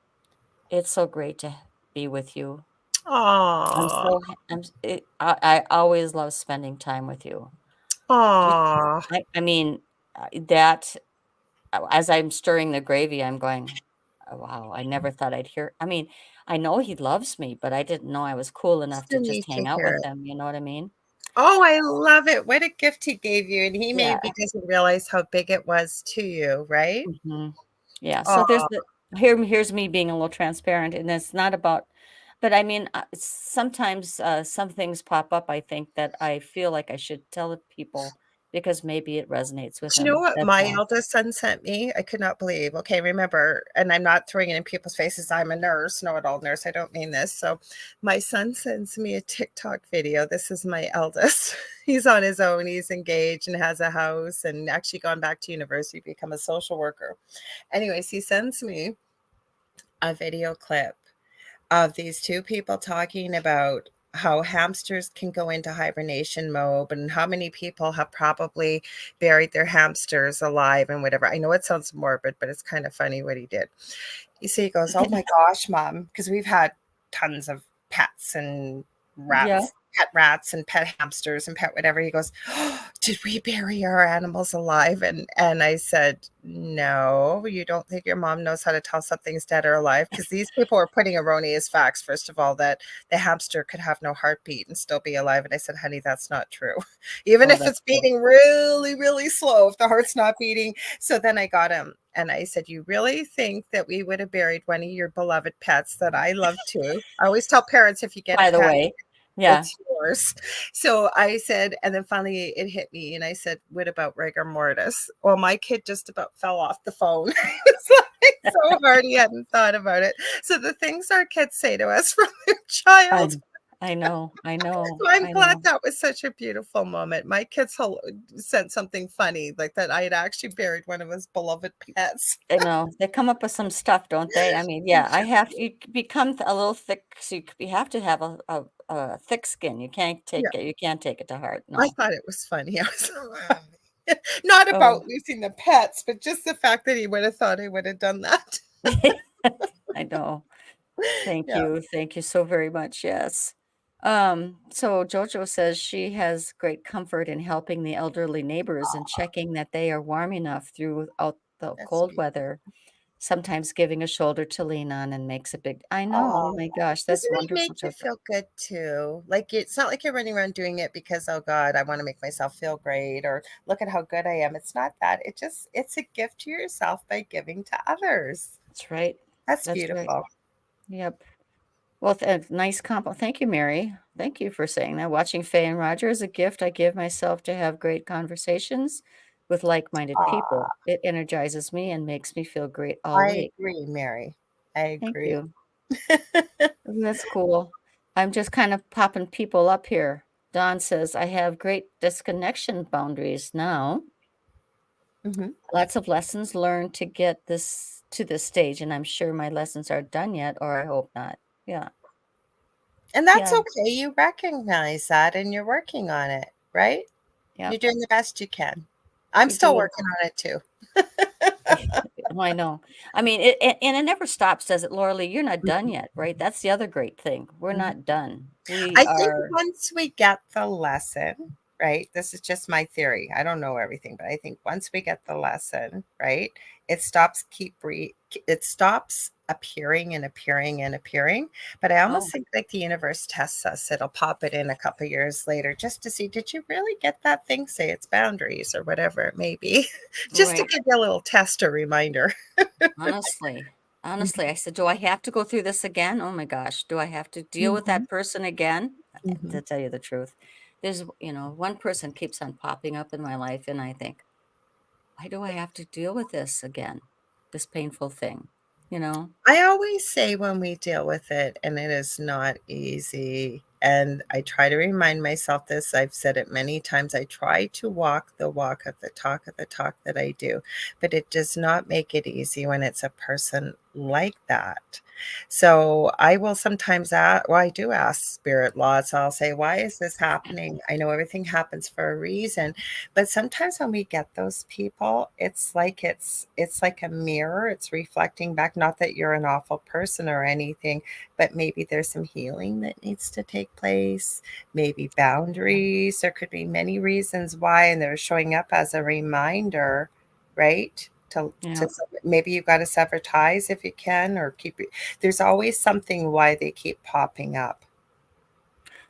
it's so great to be with you. I'm Aw, so ha I'm s I always love spending time with you." Do you aw. I mean, that as I'm stirring the gravy, I'm going, "Oh, wow, I never thought I'd hear." I mean, I know he loves me, but I didn't know I was cool enough So to just neat to hang out hear with it. him, you know what I mean? Oh, I love it. What a gift he gave you, and he Yeah, maybe doesn't realize how big it was to you, right? mhm. Yeah, so there's Oh, the here's me being a little transparent, and it's not about, but I mean, sometimes, some things pop up, I think, that I feel like I should tell the people because maybe it resonates with do you know them, what that's my all. eldest son sent me? I could not believe. Okay, remember, and I'm not throwing it in people's faces. I'm a nurse, know-it-all nurse. I don't mean this. So, my son sends me a TikTok video. This is my eldest. He's on his own. He's engaged and has a house, and actually gone back to university to become a social worker. Anyways, he sends me a video clip of these two people talking about how hamsters can go into hibernation mode and how many people have probably buried their hamsters alive and whatever. I know it sounds morbid, but it's kind of funny what he did. You see, he goes, "Oh my gosh, mom," because we've had tons of pets and Yeah, rats and pet hamsters and pet whatever. He goes, "Oh, did we bury our animals alive?" And I said, "No, you don't think your mom knows how to tell something's dead or alive?" Because these people are putting erroneous facts. First of all, that the hamster could have no heartbeat and still be alive. And I said, "Honey, that's not true. Even oh, if that's it's true. beating really, really slow, if the heart's not beating." So then I got him and I said, "You really think that we would have buried one of your beloved pets that I love too?" I always tell parents, if you get a By the pet, way, yeah, it's yours. So I said, and then finally it hit me, and I said, "What about rigor mortis?" Well, my kid just about fell off the phone. It's like so hard he hadn't thought about it. So the things our kids say to us from their I child. I know, I know, So I'm I glad know. that was such a beautiful moment. My kids sent something funny, like that I had actually buried one of his beloved pets. I know. They come up with some stuff, don't they? I mean, yeah, I have you become a little thick, so you have to have a thick skin. Yeah. You can't take it to heart, I no. thought it was funny. I was not Oh, about losing the pets, but just the fact that he would have thought I would have done that. I know. Yeah. Thank you so very much, yes. So Jojo says she has great comfort in helping the elderly neighbors and Aw, checking that they are warm enough throughout the that's cold sweet. weather, sometimes giving a shoulder to lean on and makes a big I know, Aw, oh my gosh, that's doesn't it make wonderful, you Jojo. feel good too? Like, it's not like you're running around doing it because, "Oh god, I wanna make myself feel great," or, "Look at how good I am." It's not that. It's a gift to yourself by giving to others. That's right. That's That's right. beautiful. Yep. Well, nice compliment. Thank you, Mary. Thank you for saying that. Watching Faye and Roger is a gift I give myself to have great conversations. with like-minded people. Ah, It energizes me and makes me feel great all I week. agree, Mary. I Thank agree. you. That's cool. I'm just kind of popping people up here. Don says, I have great disconnection boundaries now. Mhm. Lots of lessons learned to get this to this stage, and I'm sure my lessons aren't done yet, or I hope not. Yeah. And that's Yeah. okay. You recognize that and you're working on it, right? You're Yep. doing the best you can. I'm You still do. working on it too. Oh, I know. I mean, and it never stops, does it, Laura Lee? You're not done yet, right? That's the other great thing. We're Mhm. not done. We I think are. once we get the lesson, right? This is just my theory. I don't know everything, but I think once we get the lesson, right, it stops it stops appearing and appearing and appearing. But I almost Oh, think like the universe tests us. It'll pop it in a couple years later just to see, did you really get that thing? Say its boundaries or whatever it may be, just to right. give you a little test or reminder. Honestly, honestly, Mhm, I said, do I have to go through this again? Oh my gosh, do I have to deal with mhm, that person again? mhm. To tell you the truth, there's, one person keeps on popping up in my life, and I think, why do I have to deal with this again? This painful thing, you know? I always say when we deal with it, and it is not easy, and I try to remind myself this, I've said it many times, I try to walk the walk of the talk that I do, but it does not make it easy when it's a person like that. So I will sometimes ask, well, I do ask spirit lots. I'll say, why is this happening? I know everything happens for a reason, but sometimes when we get those people, it's like a mirror. It's reflecting back, not that you're an awful person or anything, but maybe there's some healing that needs to take place, maybe boundaries. There could be many reasons why, and they're showing up as a reminder, right? Yeah, Maybe you got to sever ties if you can, or keep it. There's always something why they keep popping up.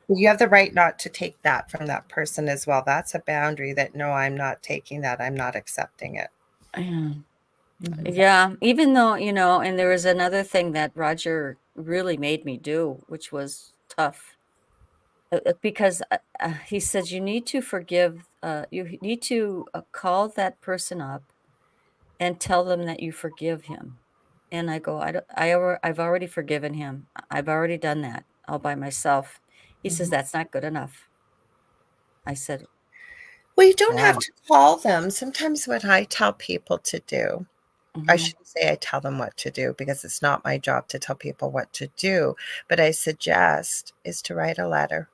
You have the right not to take that from that person as well. That's a boundary that, no, I'm not taking that. I'm not accepting it. yeah, Mhm. yeah. Even though, and there was another thing that Roger really made me do, which was tough, because he said you need to forgive. You need to call that person up and tell them that you forgive him. And I go, I don't, I've already forgiven him. I've already done that all by myself. He says, Mhm. that's not good enough. I said, Well, you don't have why? to call them. Sometimes what I tell people to do, I Hmm. shouldn't say I tell them what to do because it's not my job to tell people what to do, but I suggest is to write a letter.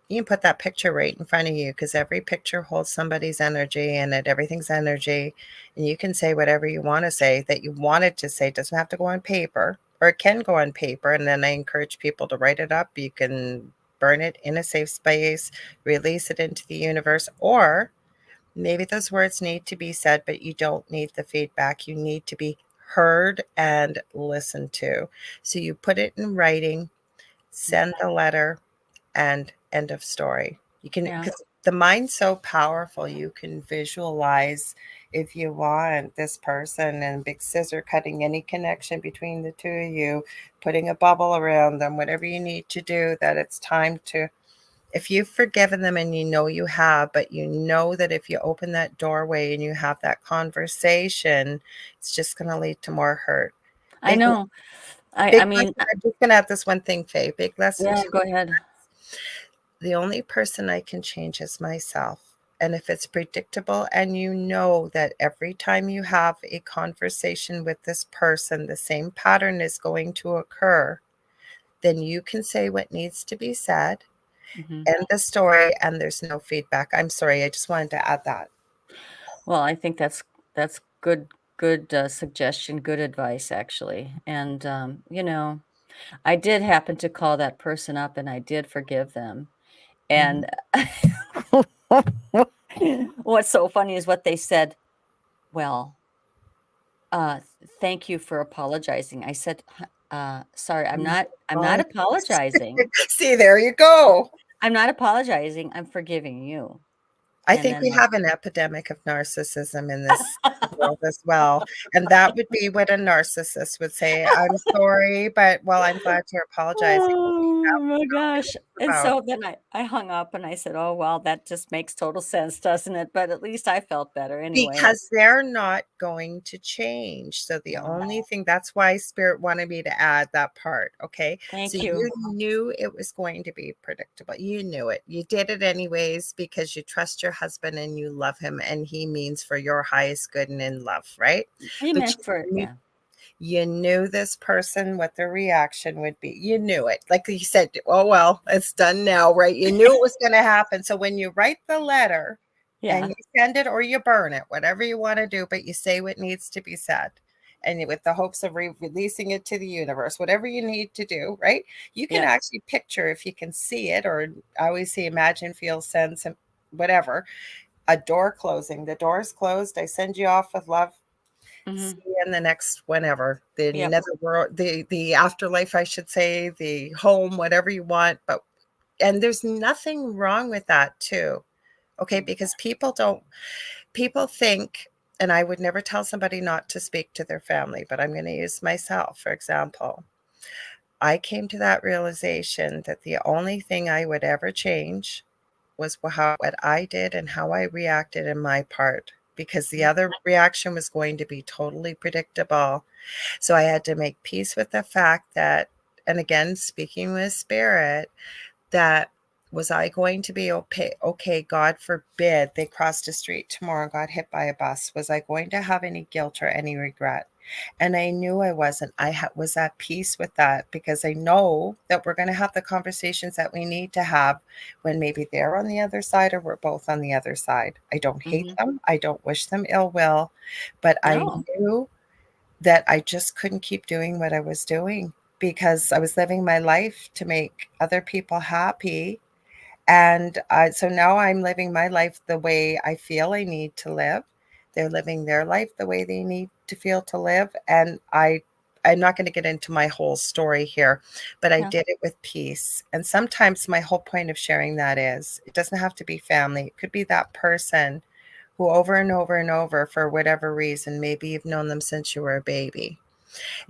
You can put that picture right in front of you because every picture holds somebody's energy in it. Everything's energy. And you can say whatever you want to say that you wanted to say. It doesn't have to go on paper, or it can go on paper. And then I encourage people to write it up. You can burn it in a safe space, release it into the universe, or maybe those words need to be said, but you don't need the feedback. You need to be heard and listened to. So you put it in writing, send the letter, and end of story. You can, Yeah, because the mind's so powerful, you can visualize, if you want, this person and big scissor cutting any connection between the two of you, putting a bubble around them, whatever you need to do, that it's time to, if you've forgiven them and you know you have, but you know that if you open that doorway and you have that conversation, it's just going to lead to more hurt. I know. I Big mean, lesson. I'm just going to add this one thing, Faye. Big lesson yeah, to go ahead. the only person I can change is myself. And if it's predictable and you know that every time you have a conversation with this person, the same pattern is going to occur, then you can say what needs to be said, Hmm. end the story, and there's no feedback. I'm sorry, I just wanted to add that. Well, I think that's good suggestion, good advice, actually. And I did happen to call that person up, and I did forgive them. Mhm. And what's so funny is what they said. Well, thank you for apologizing. I said, sorry, I'm not Oh, apologizing. see, there you go. I'm not apologizing. I'm forgiving you." I And think then we have an epidemic of narcissism in this world as well. And that would be what a narcissist would say. I'm sorry, but well, I'm glad you're apologizing. Oh my What gosh. it's And about. so then I hung up and I said, "Oh, well, that just makes total sense, doesn't it?" But at least I felt better anyway. Because they're not going to change. So the No. only thing that's why Spirit wanted me to add that part, okay? So Thank you. you knew it was going to be predictable. You knew it. You did it anyways because you trust your husband and you love him and he means for your highest good and in love, right? He But meant for yeah. you knew this person, what their reaction would be. You knew it. Like you said, oh, well, it's done now, right? You knew it was going to happen. So when you write the letter and Yeah. you send it or you burn it, whatever you want to do, but you say what needs to be said. And with the hopes of releasing it to the universe, whatever you need to do, right? You can Yeah. actually picture if you can see it, or I always say imagine, feel, sense, and whatever. A door closing. The door is closed. I send you off with love. See Mhm. you in the next whenever, the Yep. netherworld, the afterlife, I should say, the home, whatever you want. But and there's nothing wrong with that too. Okay, because people think, and I would never tell somebody not to speak to their family, but I'm going to use myself for example. I came to that realization that the only thing I would ever change was how what I did and how I reacted in my part, because the other reaction was going to be totally predictable. So I had to make peace with the fact that, and again, speaking with spirit, that was I going to be okay? Okay, God forbid they crossed the street tomorrow and got hit by a bus. Was I going to have any guilt or any regret? And I knew I wasn't. Was at peace with that because I know that we're going to have the conversations that we need to have when maybe they're on the other side or we're both on the other side. I don't hate Mhm. them. I don't wish them ill will, but I No. knew that I just couldn't keep doing what I was doing because I was living my life to make other people happy. And so now I'm living my life the way I feel I need to live. They're living their life the way they need to feel to live. And I'm not going to get into my whole story here, but I Yeah. did it with peace. And sometimes my whole point of sharing that is it doesn't have to be family. It could be that person who over and over and over, for whatever reason, maybe you've known them since you were a baby,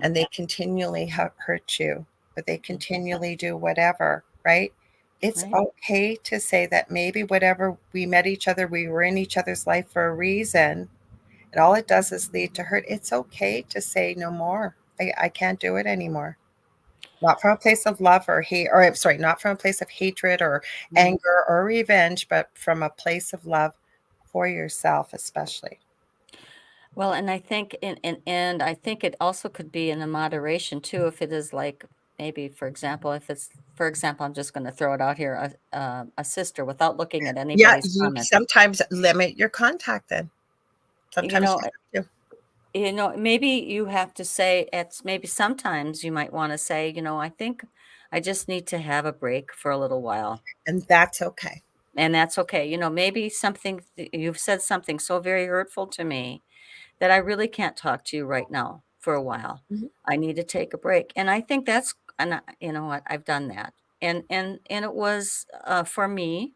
and Mhm. they continually hurt you, but they Mhm. continually do whatever, right? It's Right. okay to say that maybe whatever we met each other, we were in each other's life for a reason, and all it does is lead to hurt. It's okay to say no more. I can't do it anymore. Not from a place of love or hate, or I'm sorry, not from a place of hatred or Mhm. anger or revenge, but from a place of love for yourself, especially. Well, and I think and I think it also could be in a moderation too, if it is like maybe, for example, if it's for example, I'm just gonna throw it out here, a sister without looking at Yeah, anybody's you comments. sometimes limit your contact then. You Sometimes know, you have to. maybe you have to say it's maybe sometimes you might wanna say, "I think I just need to have a break for a little while." And that's okay. And that's okay. Maybe something you've said something so very hurtful to me that I really can't talk to you right now for a while. Mhm, I need to take a break. And I think that's and you know what? I've done that. And it was for me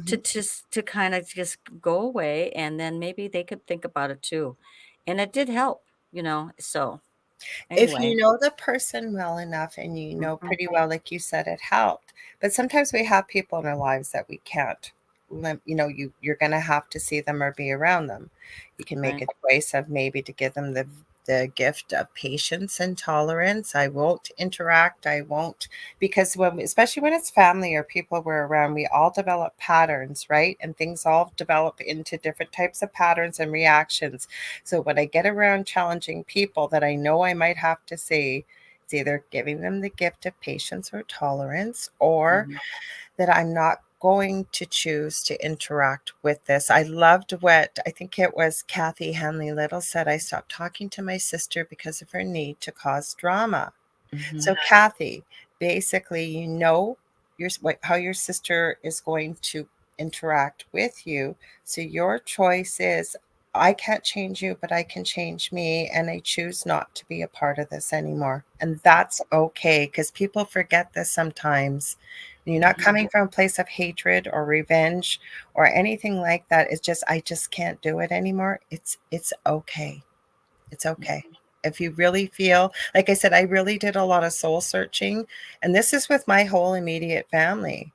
to mhm. just to kind of just go away and then maybe they could think about it too. And it did help. So If anyway. you know the person well enough and you know Mhm. pretty well, like you said, it helped. But sometimes we have people in our lives that we can't you're gonna have to see them or be around them. You can make Right. a choice of maybe to give them the gift of patience and tolerance. I won't interact. I won't, because especially when it's family or people we're around, we all develop patterns, right? And things all develop into different types of patterns and reactions. So when I get around challenging people that I know I might have to see, it's either giving them the gift of patience or tolerance, or Mhm. that I'm not going to choose to interact with this. I loved what I think it was Kathy Hanley Little said. I stopped talking to my sister because of her need to cause drama. So, Mhm. Kathy, basically, how your sister is going to interact with you. So, your choice is I can't change you, but I can change me. And I choose not to be a part of this anymore. And that's okay because people forget this sometimes. You're not Mhm. coming from a place of hatred or revenge or anything like that. It's just, I just can't do it anymore. It's okay. It's Yeah. okay. If you really feel, like I said, I really did a lot of soul searching, and this is with my whole immediate family,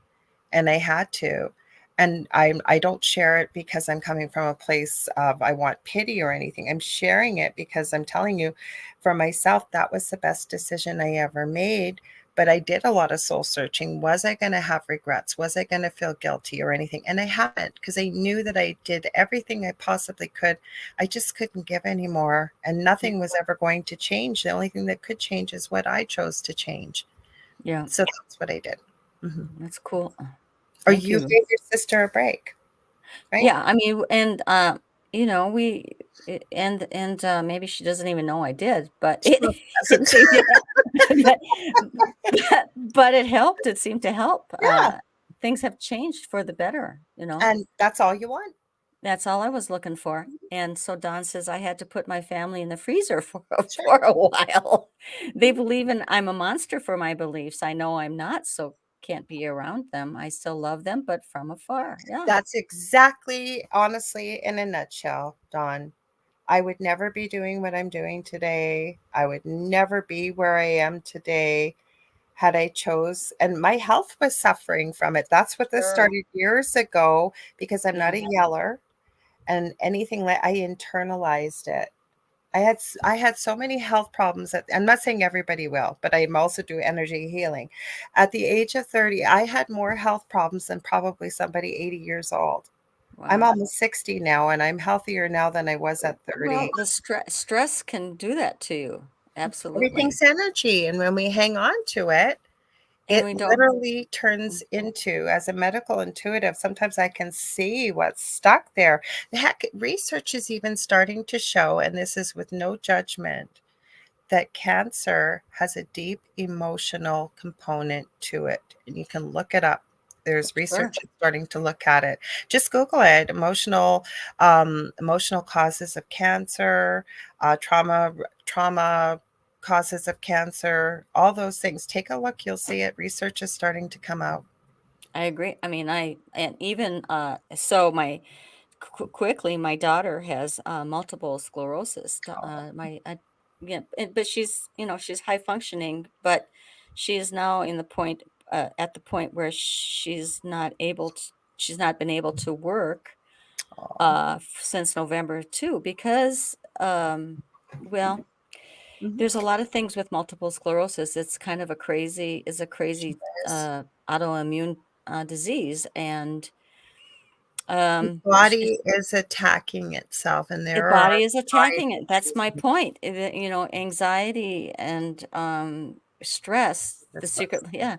and I had to. And I don't share it because I'm coming from a place of I want pity or anything. I'm sharing it because I'm telling you, for myself, that was the best decision I ever made. But I did a lot of soul searching. Was I going to have regrets? Was I going to feel guilty or anything? And I haven't, because I knew that I did everything I possibly could. I just couldn't give anymore, and nothing was ever going to change. The only thing that could change is what I chose to change. Yeah, So that's what I did. Hmm. that's cool. Or Thank you you. gave your sister a break, right? Yeah, I mean, and we and maybe she doesn't even know I did, but She it, probably it hasn't. seemed to help. But it helped. It seemed to help. Yeah, Things have changed for the better. and that's all you want. That's all I was looking for. And so Don says I had to put my family in the freezer for Sure. for a while. They Mhm. believe in I'm a monster for my beliefs. I know I'm not, so can't be around them. I still love them, but from afar. Yeah. That's exactly, honestly, in a nutshell, Dawn. I would never be doing what I'm doing today. I would never be where I am today had I chose, and my health was suffering from it. That's what this Sure. started years ago, because I'm not Yeah. a yeller, and anything like I internalized it. I had so many health problems that I'm not saying everybody will, but I'm also do energy healing. At the age of 30, I had more health problems than probably somebody 80 years old. I'm Wow. almost 60 now, and I'm healthier now than I was at Well, 30. the stress can do that to you. Absolutely. Everything's energy, and when we hang on to it, And it we don't. literally turns into, as a medical intuitive, sometimes I can see what's stuck there. Heck, research is even starting to show, and this is with no judgment, that cancer has a deep emotional component to it. And you can look it up. There's research Sure. that's starting to look at it. Just Google it. Emotional causes of cancer, trauma causes of cancer, all those things. Take a look. You'll see it. Research is starting to come out. I agree. I mean, and even so quickly, my daughter has multiple sclerosis. Yeah, but she's high functioning, but she is now in the point at the point where she's not been able to work Oh. since November too, because well, Mhm. there's a lot of things with multiple sclerosis. It's a crazy Yes. autoimmune disease, and The she's body is attacking itself, and the there are body is side attacking it. That's my issues. point. Anxiety and stress. The That's secret, what's yeah.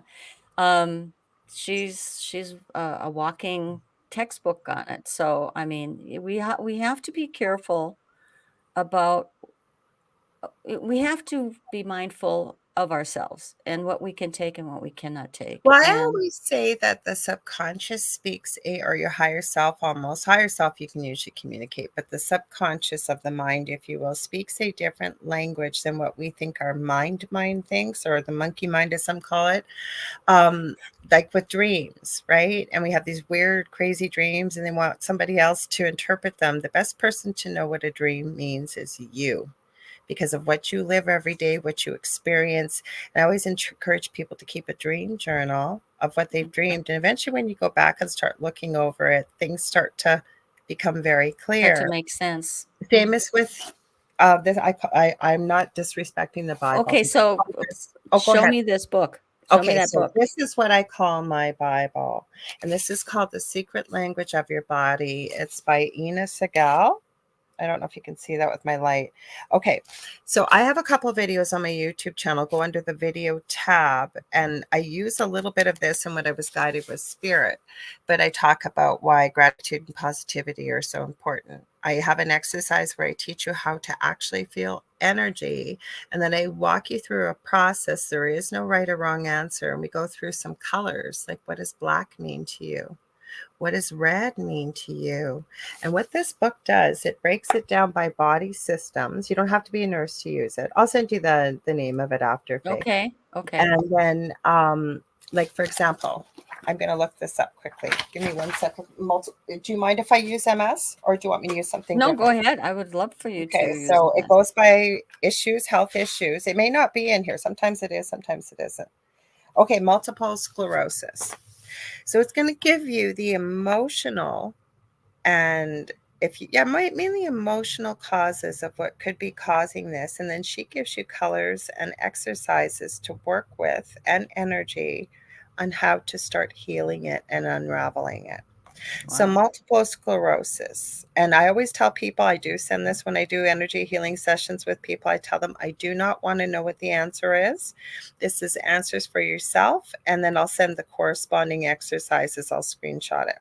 Um, she's a walking textbook on it. So I mean, we have to be careful about. We have to be mindful of ourselves and what we can take and what we cannot take. well, I And always say that the subconscious speaks or your higher self, almost higher self, you can usually communicate, but the subconscious of the mind, if you will, speaks a different language than what we think our mind thinks, or the monkey mind, as some call it. Um, like with dreams, right? And we have these weird, crazy dreams, and they want somebody else to interpret them. The best person to know what a dream means is you, because of what you live every day, what you experience. And I always encourage people to keep a dream journal of what they've dreamed. And eventually, when you go back and start looking over it, things start to become very start to clear. make sense. Same as with this. I'm not disrespecting the Bible. Okay, so Oh, go show ahead. me this book. Show me Okay, that so book. this is what I call my Bible, and this is called The Secret Language of Your Body. It's by Ina Segal. I don't know if you can see that with my light. Okay, so I have a couple of videos on my YouTube channel. Go under the video tab, and I use a little bit of this and what I was guided with spirit, but I talk about why gratitude and positivity are so important. I have an exercise where I teach you how to actually feel energy, and then I walk you through a process. There is no right or wrong answer, and we go through some colors, like what does black mean to you? What does red mean to you? And what this book does, it breaks it down by body systems. You don't have to be a nurse to use it. I'll send you the name of it after, Faye. Okay, okay. And then, like for example, I'm going to look this up quickly. Give me 1 second. Do you mind if I use MS, or do you want me to use something No, go different? ahead. I would love for you to Okay, use so it MS. goes by issues, health issues. It may not be in here. Sometimes it is, sometimes it isn't. Okay, multiple sclerosis. So it's going to give you the emotional and if you, yeah, mainly emotional causes of what could be causing this. And then she gives you colors and exercises to work with and energy on how to start healing it and unraveling it. So, Wow. multiple sclerosis. And I always tell people, I do send this when I do energy healing sessions with people. I tell them, I do not want to know what the answer is. This is answers for yourself. And then I'll send the corresponding exercises, I'll screenshot it.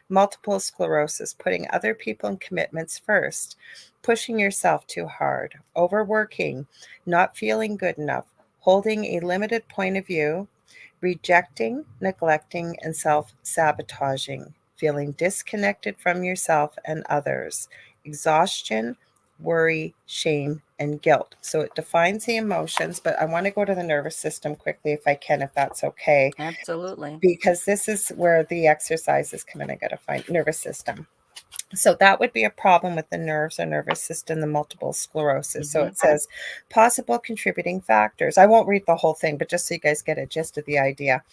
Multiple sclerosis, putting other people and commitments first, pushing yourself too hard, overworking, not feeling good enough, holding a limited point of view, rejecting, neglecting, and self sabotaging, feeling disconnected from yourself and others, exhaustion, worry, shame, and guilt. So it defines the emotions, but I want to go to the nervous system quickly if I can, if that's okay, Absolutely. because this is where the exercises come in. I got to find nervous system. So that would be a problem with the nerves or nervous system, the multiple sclerosis. So Hmm. it says possible contributing factors. I won't read the whole thing, but just so you guys get a gist of the idea.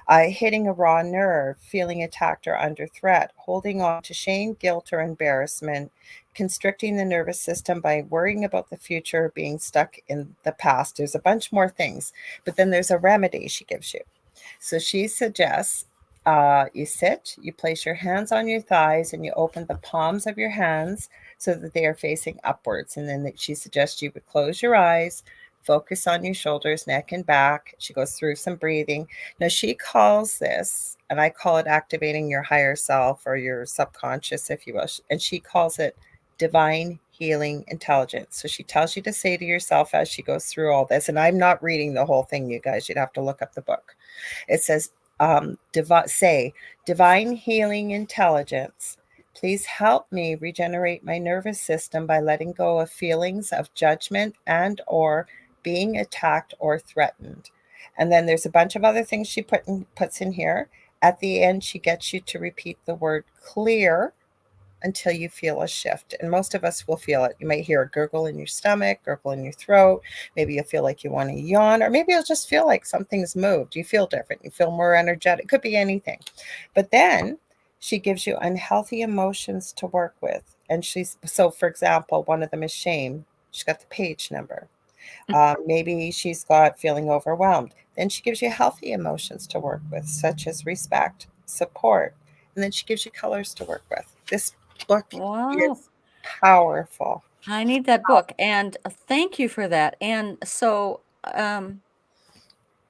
Hitting a raw nerve, feeling attacked or under threat, holding on to shame, guilt, or embarrassment, constricting the nervous system by worrying about the future, being stuck in the past. There's a bunch more things, but then there's a remedy she gives you. So she suggests you sit, you place your hands on your thighs, and you open the palms of your hands so that they are facing upwards. And then she suggests you would close your eyes, focus on your shoulders, neck, and back. She goes through some breathing. Now, she calls this, and I call it activating your higher self or your subconscious, if you will. And she calls it divine healing intelligence. So she tells you to say to yourself as she goes through all this, and I'm not reading the whole thing, you guys, you'd have to look up the book. It says, say, divine healing intelligence, please help me regenerate my nervous system by letting go of feelings of judgment and or being attacked or threatened. And then there's a bunch of other things she puts in here. At the end, she gets you to repeat the word clear until you feel a shift. And most of us will feel it. You might hear a gurgle in your stomach, gurgle in your throat. Maybe you'll feel like you want to yawn, or maybe you'll just feel like something's moved. You feel different. You feel more energetic. It could be anything. But then she gives you unhealthy emotions to work with. And so for example, one of them is shame. She's got the page number. Maybe she's got feeling overwhelmed. Then she gives you healthy emotions to work with, such as respect, support. And then she gives you colors to work with. This book Wow. is powerful. I need that book. And thank you for that. And so, I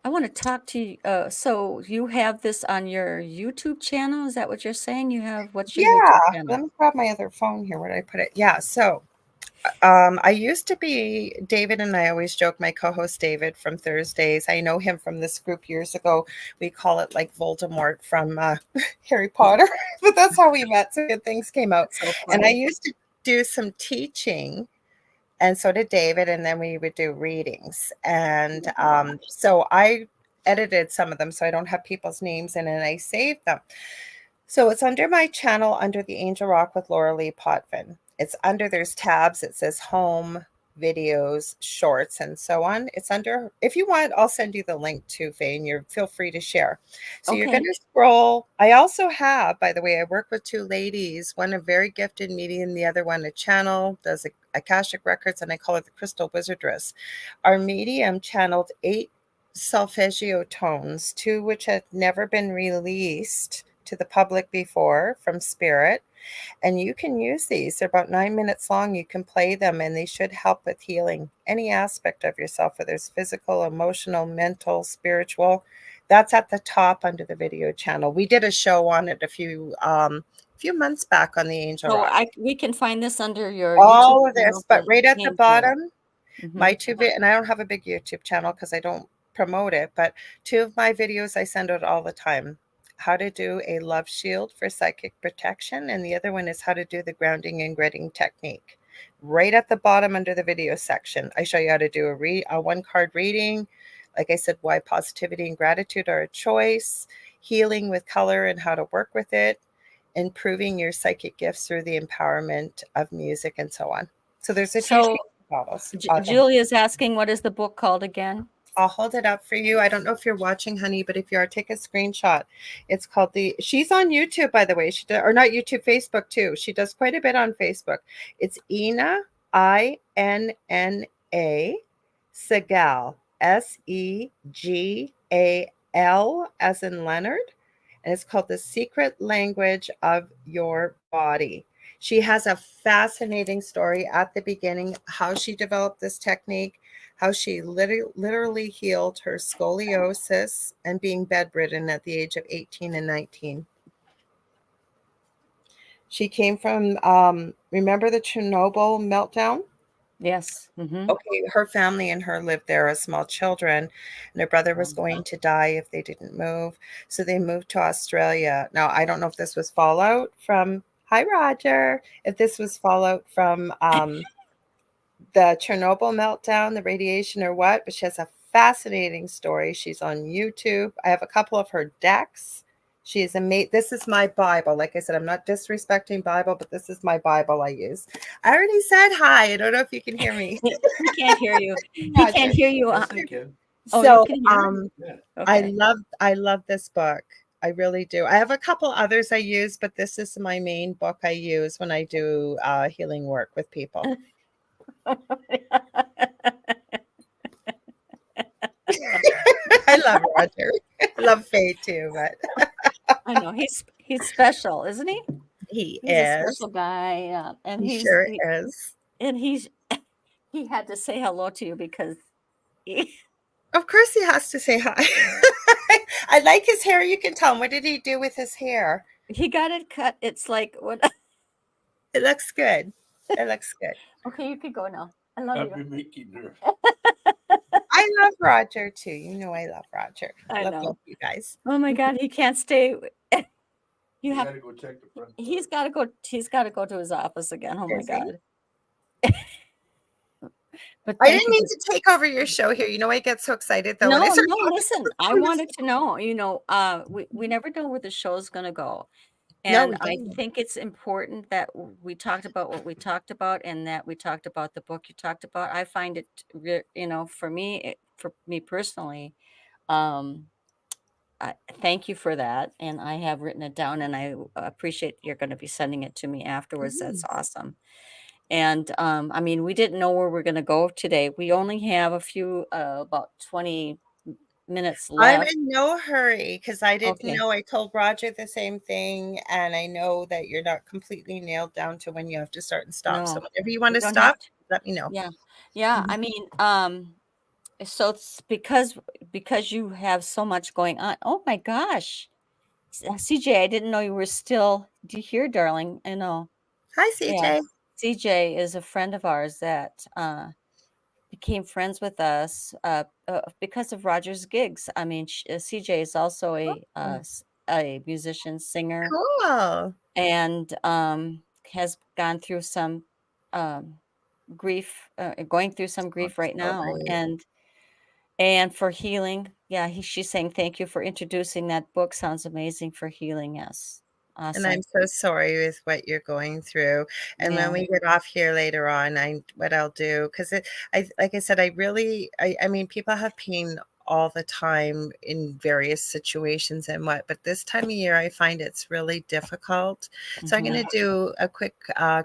want to talk to you. So you have this on your YouTube channel? Is that what you're saying? What's your Yeah, YouTube let channel? me grab my other phone here. Where did I put it? Yeah, so I used to be David, and I always joke, my co-host David from Thursdays. I know him from this group years ago. We call it like Voldemort from Harry Potter, but that's how we met. So good things came out. That's so And I funny. used to do some teaching, and so did David, and then we would do readings. And so I edited some of them so I don't have people's names in, and I saved them. So it's under my channel under the Angel Rock with Laura Lee Potvin. It's under, there's tabs. It says home, videos, shorts, and so on. It's under, if you want, I'll send you the link to Faye, and you feel free to share. So you're going Okay. to scroll. I also have, by the way, I work with two ladies, one a very gifted medium, the other one a channel, does Akashic records, and I call her the Crystal Wizardress. Our medium channeled 8 solfeggio tones, 2 which had never been released to the public before from Spirit. And you can use these. They're about 9 minutes long. You can play them, and they should help with healing any aspect of yourself, whether it's physical, emotional, mental, spiritual. That's at the top under the video channel. We did a show on it a few months back on the Angel So Rock. we can find this under your YouTube All of channel, this, but the right at the painkiller. bottom, Mhm. my and I don't have a big YouTube channel because I don't promote it, but 2 of my videos I send out all the time. How to do a love shield for psychic protection, and the other one is how to do the grounding and gritting technique. Right at the bottom under the video section, I show you how to do a one card reading. Like I said, why positivity and gratitude are a choice. healing with color and how to work with it, improving your psychic gifts through the empowerment of music, and so on. So there's a few So bottles. Julia's asking, what is the book called again? I'll hold it up for you. I don't know if you're watching, honey, but if you are, take a screenshot. It's called she's on YouTube, by the way. She does, or not YouTube, Facebook too. She does quite a bit on Facebook. It's Ina, Inna, Segal, Segal, as in Leonard. And it's called The Secret Language of Your Body. She has a fascinating story at the beginning, how she developed this technique, how she literally healed her scoliosis and being bedridden at the age of 18 and 19. She came from, remember the Chernobyl meltdown? Yes. Mm-hmm. Okay, her family and her lived there as small children, and her brother was going to die if they didn't move. So they moved to Australia. Now, I don't know if this was fallout from, hi, Roger, if this was fallout from the Chernobyl meltdown, the radiation, or what, but she has a fascinating story. She's on YouTube. I have a couple of her decks. She is amazing. This is my Bible. Like I said, I'm not disrespecting Bible, but this is my Bible I use. I already said hi. I don't know if you can hear me. He can't hear you. He Roger. can't hear you. Yes, I can. Oh, you So can hear? Yeah. Okay. I love this book. I really do. I have a couple others I use, but this is my main book I use when I do healing work with people. I love Roger. I love Faye too, but I know he's special, isn't he? he He's a is. special guy, and He sure is. he's he had to say hello to you because he, Of course he has to say hi. I like his hair. You can tell him. What did he do with his hair? he got it cut. It's like what? It looks good. It looks good. Okay, you could go now. I love I've you. been making her. I love Roger too. You know I love Roger. I Love know. you guys. Oh my God, he can't stay. You You have. gotta go check the front. He's got to go. He's got to go to his office again. Oh my Is he? God. But I thank didn't you. mean to take over your show here. You know, I get so excited though. when I No, start no, talking listen, about I food. wanted to know, we never know where the show's gonna go. No, And we I don't. think it's important that we talked about what we talked about and that we talked about the book you talked about. I find it, for me personally, um, thank you for that. And I have written it down and I appreciate you're going to be sending it to me afterwards. That's Mhm. awesome. And I mean, we didn't know where we're going to go today. We only have about 20 minutes I'm left. in no hurry because I didn't Okay. know. I told Roger the same thing, and I know that you're not completely nailed down to when you have to start and stop. So No, whenever you want we to don't have stop, to. let me know. Yeah. Yeah. Mhm. I mean, so it's because you have so much going on. Oh my gosh. CJ, I didn't know you were still. Do you hear, darling? I know. Hi, Yeah. CJ. CJ is a friend of ours that became friends with us because of Roger's gigs. I mean, CJ is also Oh, a musician, singer, cool. and has gone through some um, going through some Oh, grief right all now, right. and for healing. Yeah, she's saying thank you for introducing that book. Sounds amazing for healing. Yes, And I'm awesome. so sorry with what you're going through. And when Yeah. we get off here later on, what I'll do, because I like I said, I mean, people have pain all the time in various situations and what, but this time of year, I find it's really difficult. So I'm going Hmm. to do a quick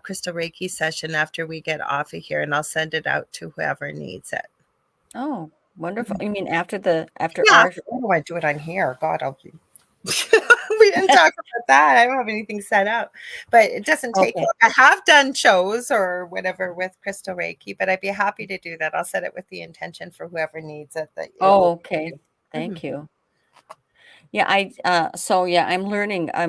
crystal Reiki session after we get off of here, and I'll send it out to whoever needs it. Oh, wonderful. You mean after Yeah, our I don't want to do it on here. God, I'll be we didn't talk about that. I don't have anything set up, but it doesn't take okay. long. I have done shows or whatever with Crystal Reiki, but I'd be happy to do that. I'll set it with the intention for whoever needs it that it Oh, will. okay. Mhm. Thank you. Yeah, so yeah, I'm learning. So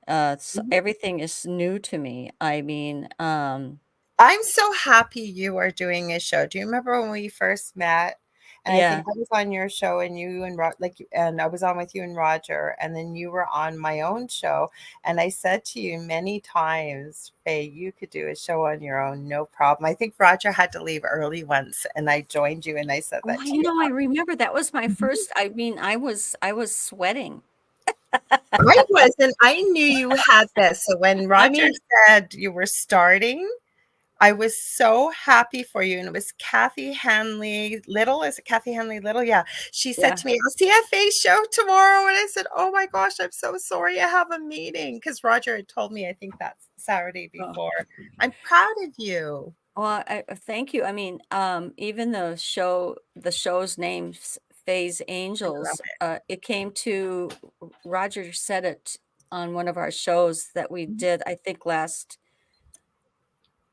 Mhm. everything is new to me. I mean, I'm so happy you are doing a show. Do you remember when we first met? And I think yeah. I was on your show, and you and and I was on with you and Roger, and then you were on my own show. And I said to you many times, Faye, you could do a show on your own, no problem. I think Roger had to leave early once, and I joined you, and I said Oh, that to you. I remember that was my Mhm. first. I mean, I was sweating. I wasn't. I knew you had this. So when I Roger mean, said you were starting, I was so happy for you. And it was Kathy Hanley Little. Is it Kathy Hanley Little? Yeah. She said yeah. to me, I'll see you at Faye's show tomorrow. And I said, oh my gosh, I'm so sorry I have a meeting. Because Roger had told me, I think that's Saturday Oh, before. I'm proud of you. well, thank you. I mean, even the show's name, Faye's I love Angels, it. it came to Roger said it on one of our shows that we did, I think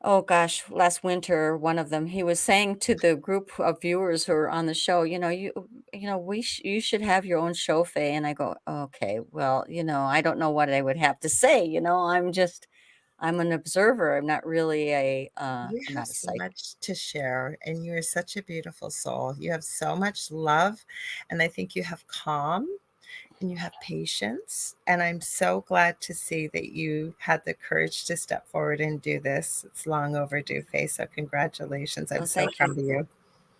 oh gosh, last winter, one of them, he was saying to the group of viewers who were on the show, you should have your own show, Faye. And I go, okay, well, I don't know what I would have to say. I'm an observer. You I'm have not a so psychic. much to share, and you are such a beautiful soul. You have so much love, and I think you have calm and you have patience. And I'm so glad to see that you had the courage to step forward and do this. It's long overdue, Faye. So, congratulations. I'm Oh, so thank you. proud of you.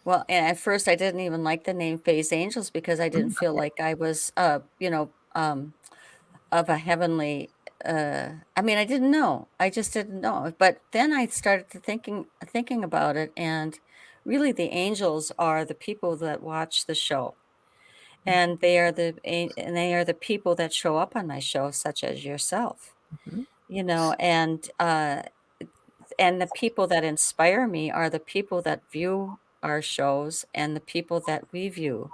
Well, and at first I didn't even like the name Faye's Angels because I didn't feel like I was, of a heavenly, I mean, I didn't know. I just didn't know. But then I started to thinking about it, and really the angels are the people that watch the show. And they are the people that show up on my show, such as yourself, Mhm, you know, and the people that inspire me are the people that view our shows and the people that we view.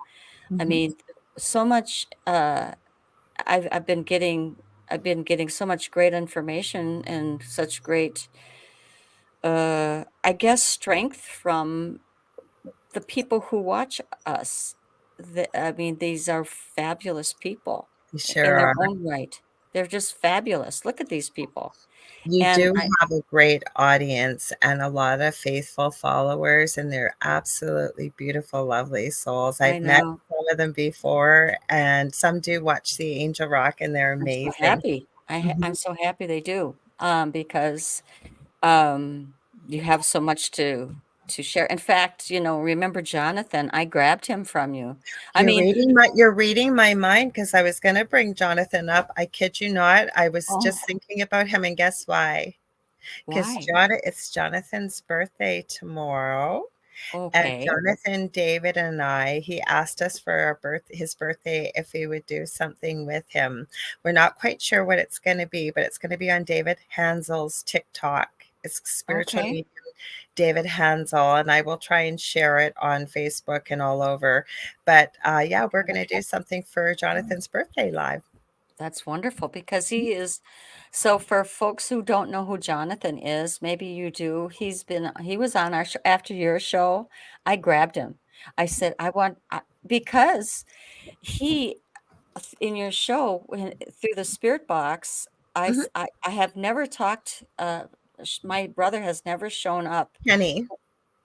I mhm. mean, so much I've been getting so much great information and such great I guess strength from the people who watch us. I mean, these are fabulous people You in sure their are. own right. They're just fabulous. Look at these people. You And do I have a great audience and a lot of faithful followers, and they're absolutely beautiful, lovely souls. I I've met know. some of them before, and some do watch the Angel Rock, and they're I'm so amazing. happy. I'm Mhm. so happy they do. Because um you have so much to share. In fact, remember Jonathan? I grabbed him from you. I mean, You're reading my mind because I was going to bring Jonathan up. I kid you not. I was oh, just thinking about him, and guess why? Because why? It's Jonathan's birthday tomorrow. And Okay. Jonathan, David, and I, he asked us for his birthday if we would do something with him. We're not quite sure what it's going to be, but it's going to be on David Hansel's TikTok. It's spiritual Okay. medium David Hansel, and I will try and share it on Facebook and all over. But yeah, we're going to do something for Jonathan's birthday live. That's wonderful because he is so for folks who don't know who Jonathan is, maybe you do. He was on our show after your show. I grabbed him. I said, because he in your show through the spirit box, Mhm. I have never talked my brother has never shown up. Kenny,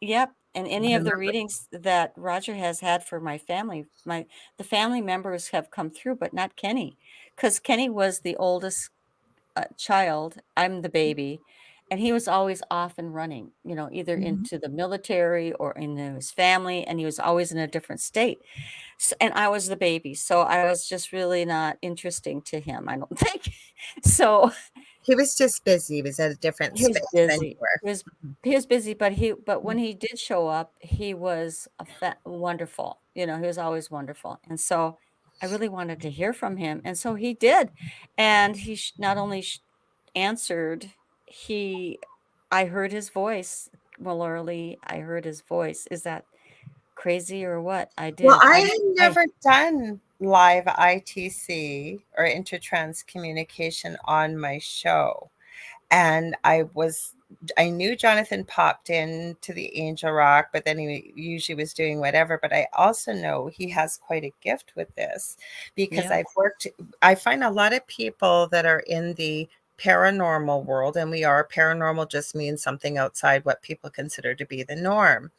Yep, and any I of the remember. readings that Roger has had for my family, the family members have come through, but not Kenny, because Kenny was the oldest child. I'm the baby, and he was always off and running, either Mhm. into the military or into his family, and he was always in a different state. And I was the baby, so I was just really not interesting to him, I don't think. So He was just busy. He was at a different he was space than you busy. were. He was busy, but when he did show up, he was wonderful. He was always wonderful. And so I really wanted to hear from him. And so he did. And he not only answered, he I heard his voice. Malorally, I heard his voice. Is that crazy or what? I Well, did. I I had I never done live ITC or intertrans communication on my show. And I knew Jonathan popped in to the Angel Rock, but then he usually was doing whatever. But I also know he has quite a gift with this because yeah. I find a lot of people that are in the paranormal world, and we are paranormal just means something outside what people consider to be the norm.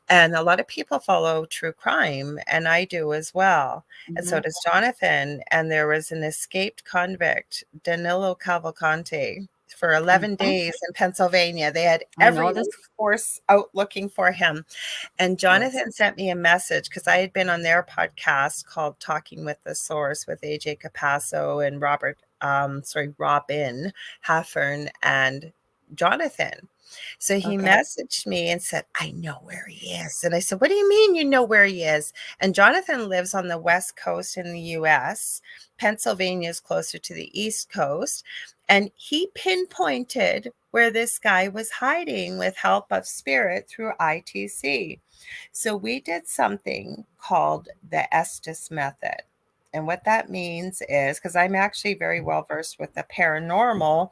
And a lot of people follow true crime, and I do as well. And so Mhm. does Jonathan. And there was an escaped convict, Danilo Cavalcante. for 11 Mhm. days in Pennsylvania. They had I every know this. force out looking for him. And Yes. Jonathan sent me a message because I had been on their podcast called Talking with the Source with AJ Capasso and Robin Haffern and Jonathan. So he Okay. messaged me and said, I know where he is. And I said, what do you mean you know where he is? And Jonathan lives on the West Coast in the US. Pennsylvania is closer to the East Coast. And he pinpointed where this guy was hiding with help of spirit through ITC. So we did something called the Estes method. And what that means is because I'm actually very well versed with the paranormal,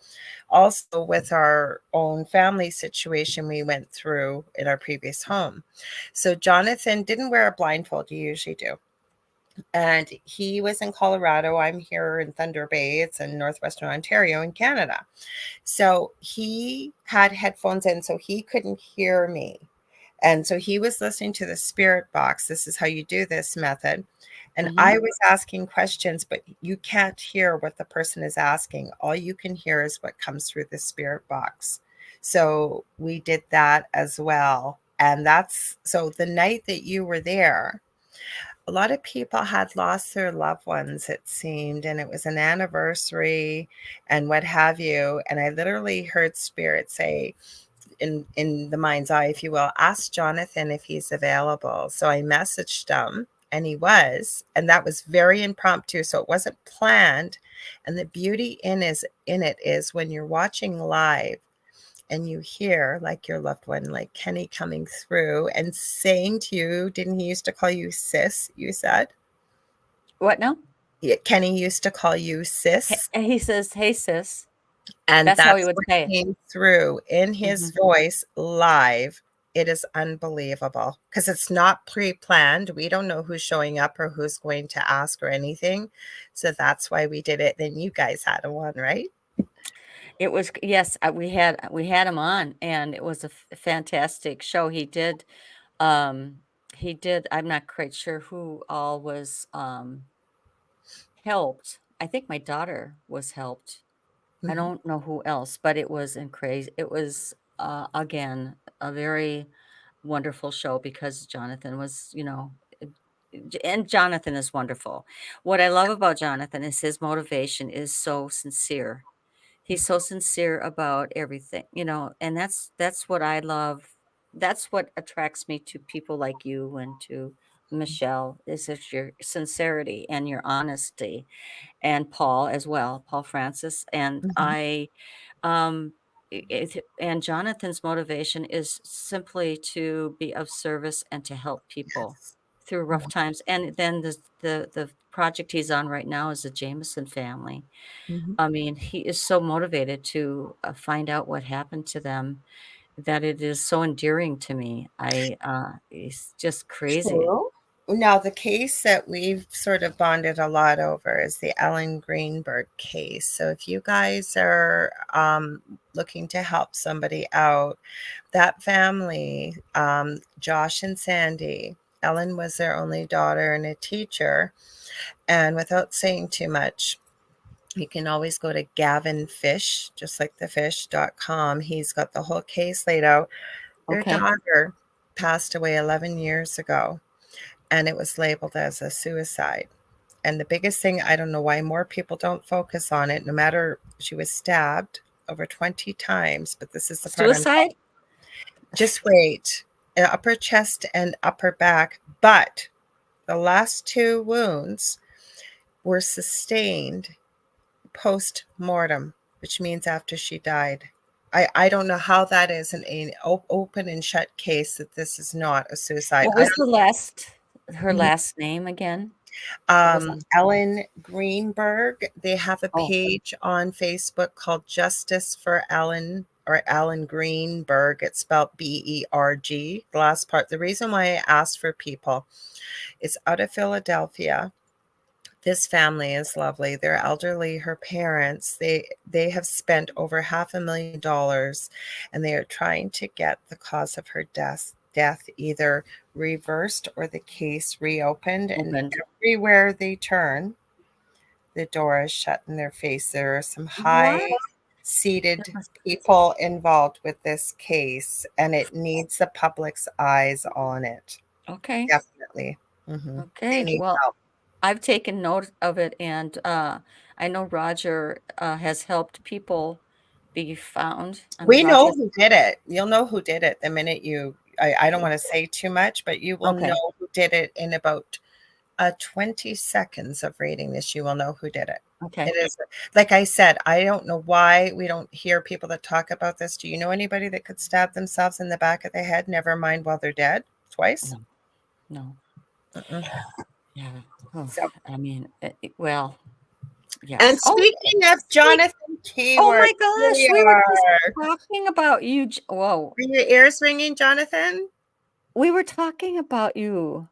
also with our own family situation we went through in our previous home. So Jonathan didn't wear a blindfold, you usually do. And he was in Colorado. I'm here in Thunder Bay. It's in northwestern Ontario in Canada. So he had headphones in, so he couldn't hear me. And so he was listening to the spirit box. This is how you do this method. And Hmm. I was asking questions, but you can't hear what the person is asking. All you can hear is what comes through the spirit box. So we did that as well. And that's so the night that you were there, a lot of people had lost their loved ones, it seemed, and it was an anniversary and what have you. And I literally heard spirit say, in the mind's eye, if you will, ask Jonathan if he's available. So I messaged him and he was, and that was very impromptu. So it wasn't planned. And the beauty in it is when you're watching live and you hear like your loved one, like Kenny coming through and saying to you, didn't he used to call you sis? You said, What now? yeah, Kenny used to call you sis. He says, "Hey, sis." And That's how he that's would what say it. came through in his Mhm. voice live. It is unbelievable because it's not pre planned. We don't know who's showing up or who's going to ask or anything. So that's why we did it. Then you guys had a one, right? It was yes, we had him on, and it was a fantastic show. Um, he did I'm not quite sure who all was, helped. I think my daughter was helped. I Mhm. don't know who else, but it was, again, a very wonderful show because Jonathan was, and Jonathan is wonderful. What I love about Jonathan is his motivation is so sincere. He's so sincere about everything, and that's what I love. That's what attracts me to people like you and to Michelle is it's your sincerity and your honesty, and Paul as well, Paul Francis. And Mhm. um, and Jonathan's motivation is simply to be of service and to help people Yes. through rough Yeah. times. And then the project he's on right now is the Jameson family. Mhm. I mean, he is so motivated to find out what happened to them that it is so endearing to me. It's just crazy. True. Now, the case that we've sort of bonded a lot over is the Ellen Greenberg case. So, if you guys are looking to help somebody out, that family, Josh and Sandy, Ellen was their only daughter and a teacher. And without saying too much, you can always go to Gavin Fish, just like the fish.com. He's got the whole case laid out. Their Okay. daughter passed away 11 years ago and it was labeled as a suicide. And the biggest thing, I don't know why more people don't focus on it, no matter she was stabbed over 20 times, but this is the part I'm Suicide? just wait, upper chest and upper back. But the last two wounds were sustained post mortem, which means after she died. I don't know how that is an open and shut case that this is not a suicide. What I was her don't. last name again? What was that? Ellen Greenberg. They have a Oh, page on Facebook called Justice for Ellen or Ellen Greenberg. It's spelled Berg. The last part. The reason why I asked for people is out of Philadelphia. This family is lovely. They're elderly. Her parents, they have spent over $500,000 and they are trying to get the cause of her death either reversed or the case reopened. And opened. everywhere they turn, the door is shut in their face. There are some What? high seated That must- people involved with this case, and it needs the public's eyes on it. Okay. Definitely. They Okay. need Well, help. I've taken note of it, and I know Roger has helped people be found. I mean, We know Roger's who did it. You'll know who did it the minute I don't want to say too much, but you will okay. know who did it in about 20 seconds of reading this. You will know who did it. It Okay. is, like I said, I don't know why we don't hear people that talk about this. Do you know anybody that could stab themselves in the back of the head, never mind while they're dead? Twice? No, no. Mm-mm. Yeah. Oh, So, I mean, well, and yes. Oh, speaking of speak. Jonathan Oh Keyword, my here gosh, we we were just are. talking about you. Whoa. Are your ears ringing, Jonathan? We were talking about you.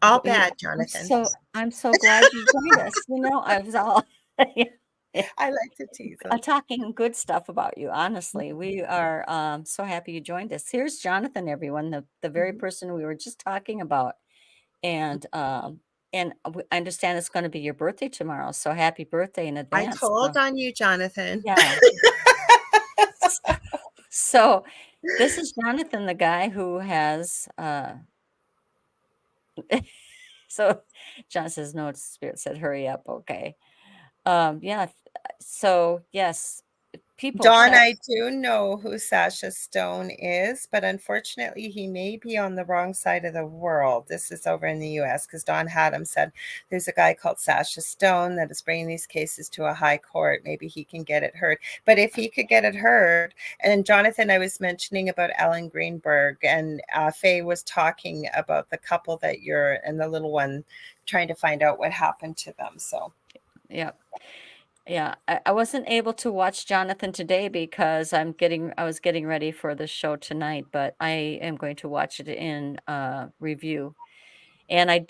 All You bad, Jonathan. I'm so glad you joined us. I was all I like to tease them. talking good stuff about you, honestly. We are, so happy you joined us. Here's Jonathan, everyone, the very Mhm. person we were just talking about, and I understand it's gonna be your birthday tomorrow, so happy birthday in I advance. told on you, Jonathan. Yeah. So, this is Jonathan, the guy who has, so John says, "No, it's Spirit said, 'Hurry up,' okay." Yeah, so, yes, people Dawn, check. I do know who Sasha Stone is, but unfortunately, he may be on the wrong side of the world. This is over in the US because Don Haddam said there's a guy called Sasha Stone that is bringing these cases to a high court. Maybe he can get it heard. But if he could get it heard, and Jonathan, I was mentioning about Ellen Greenberg, and Faye was talking about the couple that you're and the little one trying to find out what happened to them. So Yeah. Yeah, I wasn't able to watch Jonathan today because I was getting ready for the show tonight, but I am going to watch it in review. And I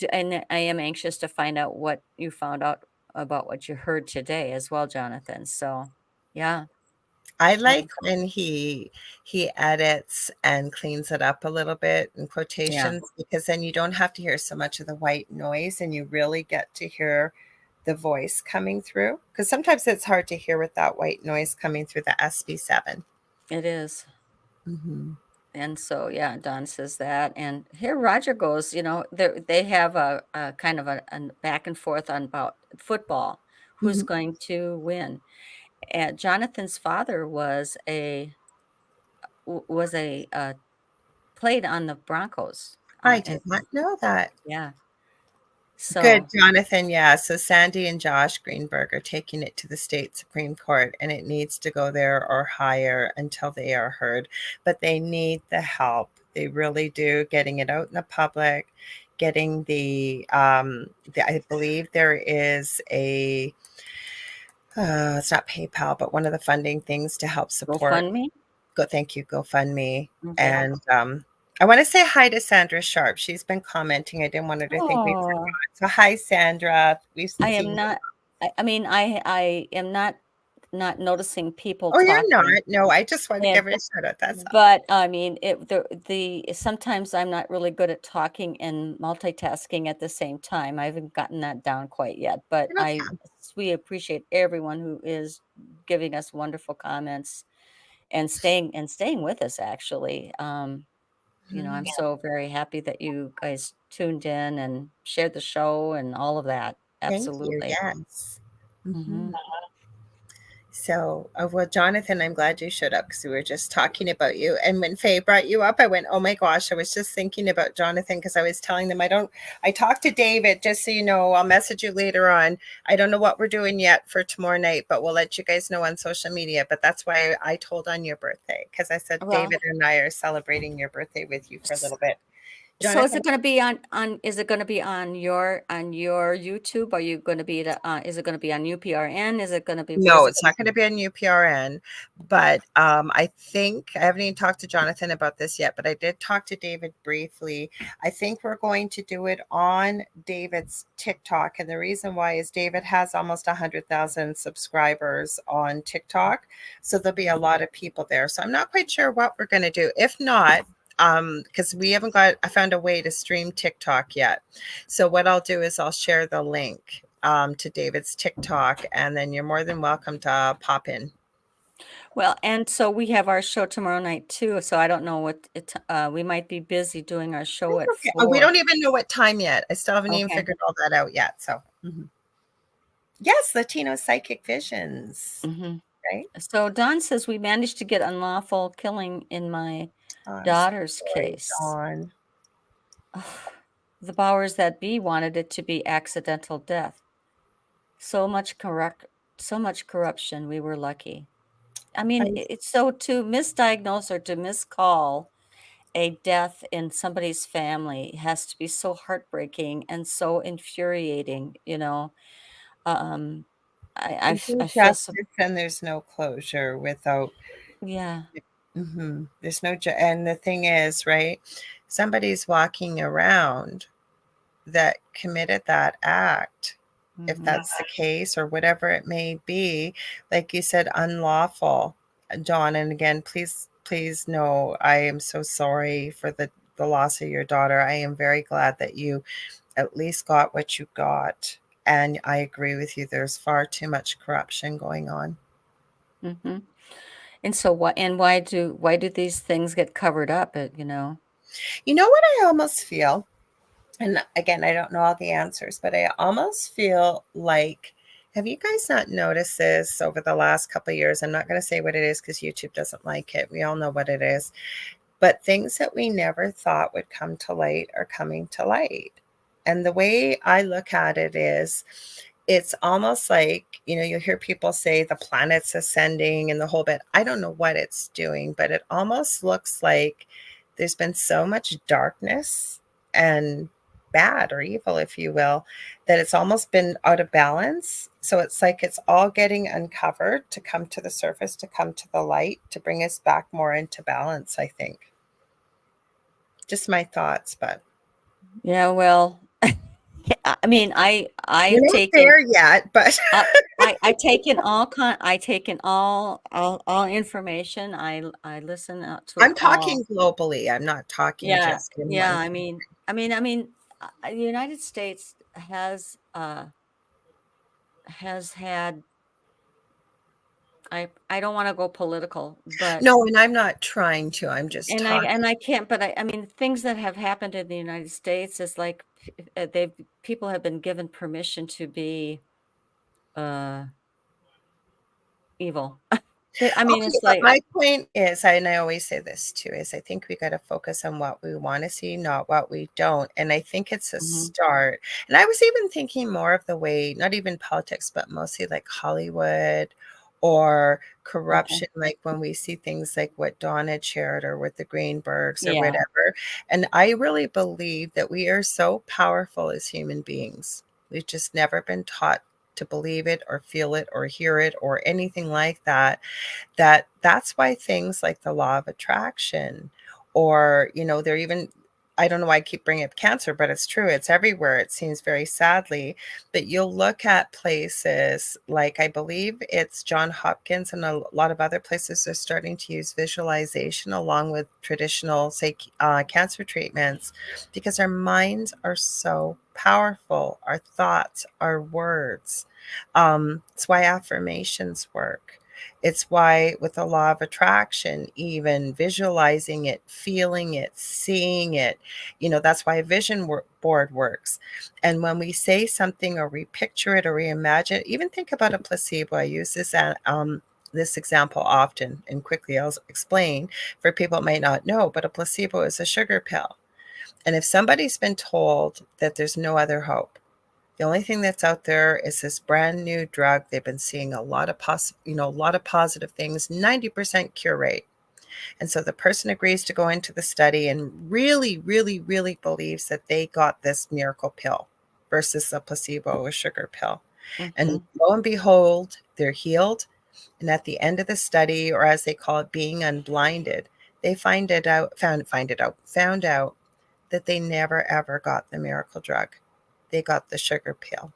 am anxious to find out what you found out about what you heard today as well, Jonathan. So, yeah. I Um, like when he edits and cleans it up a little bit in yeah, quotations because then you don't have to hear so much of the white noise and you really get to hear the voice coming through because sometimes it's hard to hear with that white noise coming through the SB7. it is. Mhm. And so, yeah, Don says that. And here Roger goes, they have a kind of a back and forth on about football, who's Mhm. going to win. And Jonathan's father was played on the Broncos. I And did not know that. yeah, Good, so Jonathan. Yeah. So Sandy and Josh Greenberg are taking it to the state Supreme Court, and it needs to go there or higher until they are heard. But they need the help. They really do. Getting it out in the public, getting I believe there is it's not PayPal, but one of the funding things to help support. GoFundMe. Thank you, GoFundMe. Okay. And I want to say hi to Sandra Sharp. She's been commenting. I didn't want her to think we Oh, forgot. So hi, Sandra. We've I am seen you. not. I mean, I am not noticing people Oh, you're not. talking, No, I just want to and give her a shout out. That's all. but I mean, the sometimes I'm not really good at talking and multitasking at the same time. I haven't gotten that down quite yet, but You're okay. we appreciate everyone who is giving us wonderful comments and staying with us actually. I'm Mhm. so very happy that you guys tuned in and shared the show and all of that. Thank you. Absolutely. Yes. Hmm. Mhm. So, well, Jonathan, I'm glad you showed up because we were just talking about you. And when Faye brought you up, I went, oh my gosh, I was just thinking about Jonathan because I was telling them I talked to David, just so you know, I'll message you later on. I don't know what we're doing yet for tomorrow night, but we'll let you guys know on social media. But that's why I told on your birthday because I said Well, David and I are celebrating your birthday with you for a little bit. so is Jonathan, it going to be on is it going to be on your YouTube? Are you going to be is it going to be on UPRN? Is it going to be what no, is it it's going to not going be? to be on UPRN, but I think I haven't even talked to Jonathan about this yet, but I did talk to David briefly. I think we're going to do it on David's TikTok, and the reason why is David has almost 100,000 subscribers on TikTok, so there'll be a lot of people there. So I'm not quite sure what we're going to do. If not, because I found a way to stream TikTok yet. So what I'll do is I'll share the link to David's TikTok, and then you're more than welcome to pop in. Well, and so we have our show tomorrow night too, so I don't know what we might be busy doing our show That's at okay. We 4. don't even know what time yet. I still haven't even Okay. figured all that out yet. So, yes, Latino psychic visions, Mhm. right? So Don says we managed to get unlawful killing in my Oh, I'm so daughter's sorry, case. Dawn. The powers that be wanted it to be accidental death. So much corruption. We were lucky. I mean, I'm it's so to misdiagnose or to miscall a death in somebody's family has to be so heartbreaking and so infuriating, you know. Um, There's no I feel so, justice and there's no closure without. yeah. There's no and the thing is, right? Somebody's walking around that committed that act, if Hmm. that's the case or whatever it may be, like you said, unlawful, Dawn. And again, please know I am so sorry for the loss of your daughter. I am very glad that you at least got what you got. And I agree with you. There's far too much corruption going on. Hmm. And so why do these things get covered up? You know. You know what I almost feel? And again, I don't know all the answers, but I almost feel like, have you guys not noticed this over the last couple of years? I'm not going to say what it is because YouTube doesn't like it. We all know what it is. But things that we never thought would come to light are coming to light. And the way I look at it is, it's almost like, you'll hear people say the planet's ascending and the whole bit. I don't know what it's doing, but it almost looks like there's been so much darkness and bad or evil, if you will, that it's almost been out of balance. So it's like it's all getting uncovered to come to the surface, to come to the light, to bring us back more into balance, I think. Just my thoughts, but Yeah, well, I mean, we're I not take in there yet, but I I take in I take in all information. I listen to it I'm all. talking globally. I'm not talking Yeah, just in yeah. one. I mean, the United States has had. I don't want to go political, but No, and I'm not trying to. I'm just talking. I can't. But I mean, things that have happened in the United States is like people have been given permission to be uh evil. I mean, Okay, it's but like. my point is, and I always say this too, is I think we got to focus on what we want to see, not what we don't. And I think it's a Mhm. start. And I was even thinking more of the way, not even politics, but mostly like Hollywood or Okay. corruption, like when we see things like what Dawn had shared or with the Greenbergs or Yeah. whatever. And I really believe that we are so powerful as human beings. We've just never been taught to believe it or feel it or hear it or anything like that. That's why things like the law of attraction, or they're even, I don't know why I keep bringing up cancer, but it's true, it's everywhere, it seems, very sadly. But you'll look at places like, I believe it's John Hopkins and a lot of other places are starting to use visualization along with traditional, say, cancer treatments, because our minds are so powerful, our thoughts, our words. It's why affirmations work. It's why, with the law of attraction, even visualizing it, feeling it, seeing it, that's why a board works. And when we say something or we picture it or we imagine it, even think about a placebo. I use this example often, and quickly I'll explain for people that might not know, but a placebo is a sugar pill. And if somebody's been told that there's no other hope, the only thing that's out there is this brand new drug. They've been seeing a lot of a lot of positive things, 90% cure rate. And so the person agrees to go into the study and really, really, really believes that they got this miracle pill versus a placebo, a sugar pill. And Mhm. lo and behold, they're healed. And at the end of the study, or as they call it, being unblinded, they found out that they never ever got the miracle drug. They got the sugar pill.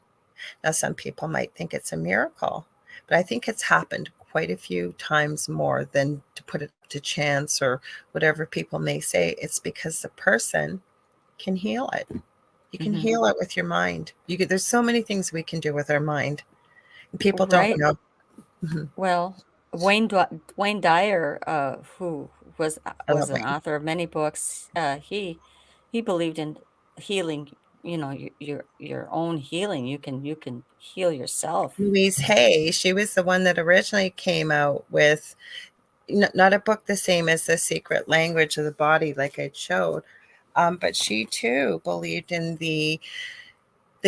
Now, some people might think it's a miracle, but I think it's happened quite a few times more than to put it to chance or whatever people may say. It's because the person can heal it. You can Mhm. heal it with your mind. There's so many things we can do with our mind. And people don't Right. know. Mhm. Well. Wayne Dyer, who I was love an Wayne. author of many books, he believed in healing, your own healing. You can heal yourself. Louise Hay, she was the one that originally came out with not a book the same as The Secret Language of the Body, like I showed, but she too believed in the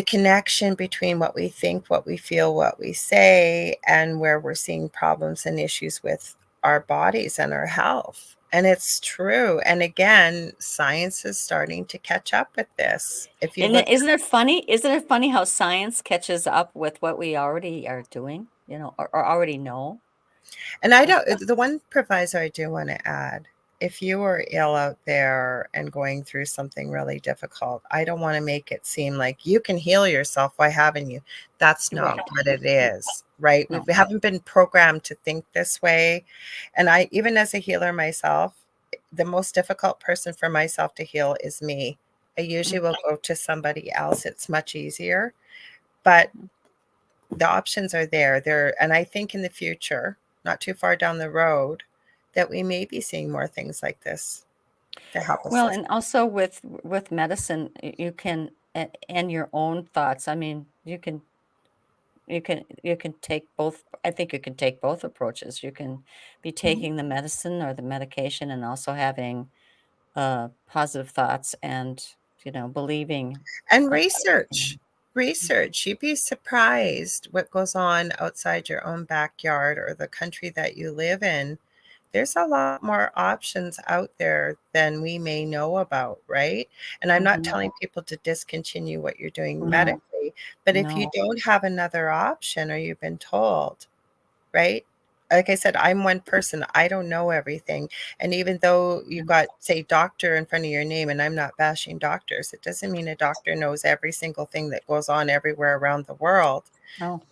connection between what we think, what we feel, what we say, and where we're seeing problems and issues with our bodies and our health. And it's true. And again, science is starting to catch up with this. If you And look, isn't it funny? Isn't it funny how science catches up with what we already are doing, or already know? and I It's don't, the one proviso I do want to add, if you are ill out there and going through something really difficult, I don't want to make it seem like you can heal yourself. Why haven't you? That's not right. what it is, right? No. We haven't been programmed to think this way. And I, even as a healer myself, the most difficult person for myself to heal is me. I usually will go to somebody else. It's much easier, but Mhm. the options are there, and I think in the future, not too far down the road, that we may be seeing more things like this to help us Well, with. and also with medicine, you can and your own thoughts. I mean, you can take both. I think you can take both approaches. You can be Mhm. taking the medicine or the medication and also having positive thoughts and believing And a positive research. thing. Research. You'd be surprised what goes on outside your own backyard or the country that you live in. There's a lot more options out there than we may know about, right? And I'm not Mhm. telling people to discontinue what you're doing No, medically, but if you no. don't have another option or you've been told, right? Like I said, I'm one person. I don't know everything. And even though you got, say, doctor in front of your name, and I'm not bashing doctors, it doesn't mean a doctor knows every single thing that goes on everywhere around the world. Oh,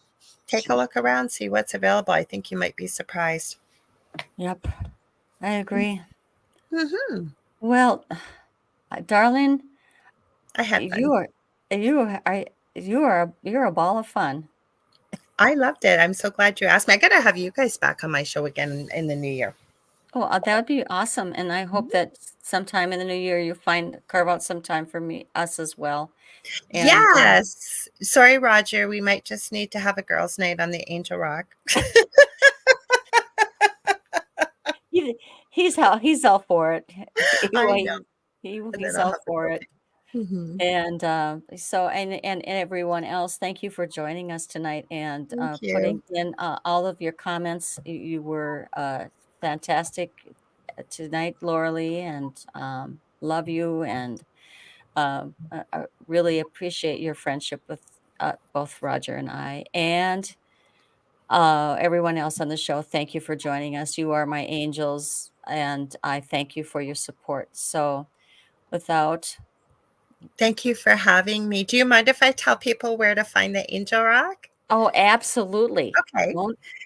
Take a look around, see what's available. I think you might be surprised. yep. I agree. Hmm. Well, darling, I had fun. you are you are you're a ball of fun. I loved it. I'm so glad you asked me. I got to have you guys back on my show again in the new year. Oh, that would be awesome, and I hope that sometime in the new year you carve out some time for us as well. And Yes. Sorry, Roger. We might just need to have a girls' night on the Angel Rock. he he's all for it. I know. And then He's I'll all have the for it. cookie. Mhm. And so and everyone else, thank you for joining us tonight and Thank putting you. in all of your comments. You were fantastic tonight, Laura Lee, and love you and I really appreciate your friendship with both Roger and I, and everyone else on the show. Thank you for joining us. You are my angels, and I thank you for your support. So, without Thank you for having me. Do you mind if I tell people where to find the Angel Rock? oh, absolutely. Okay.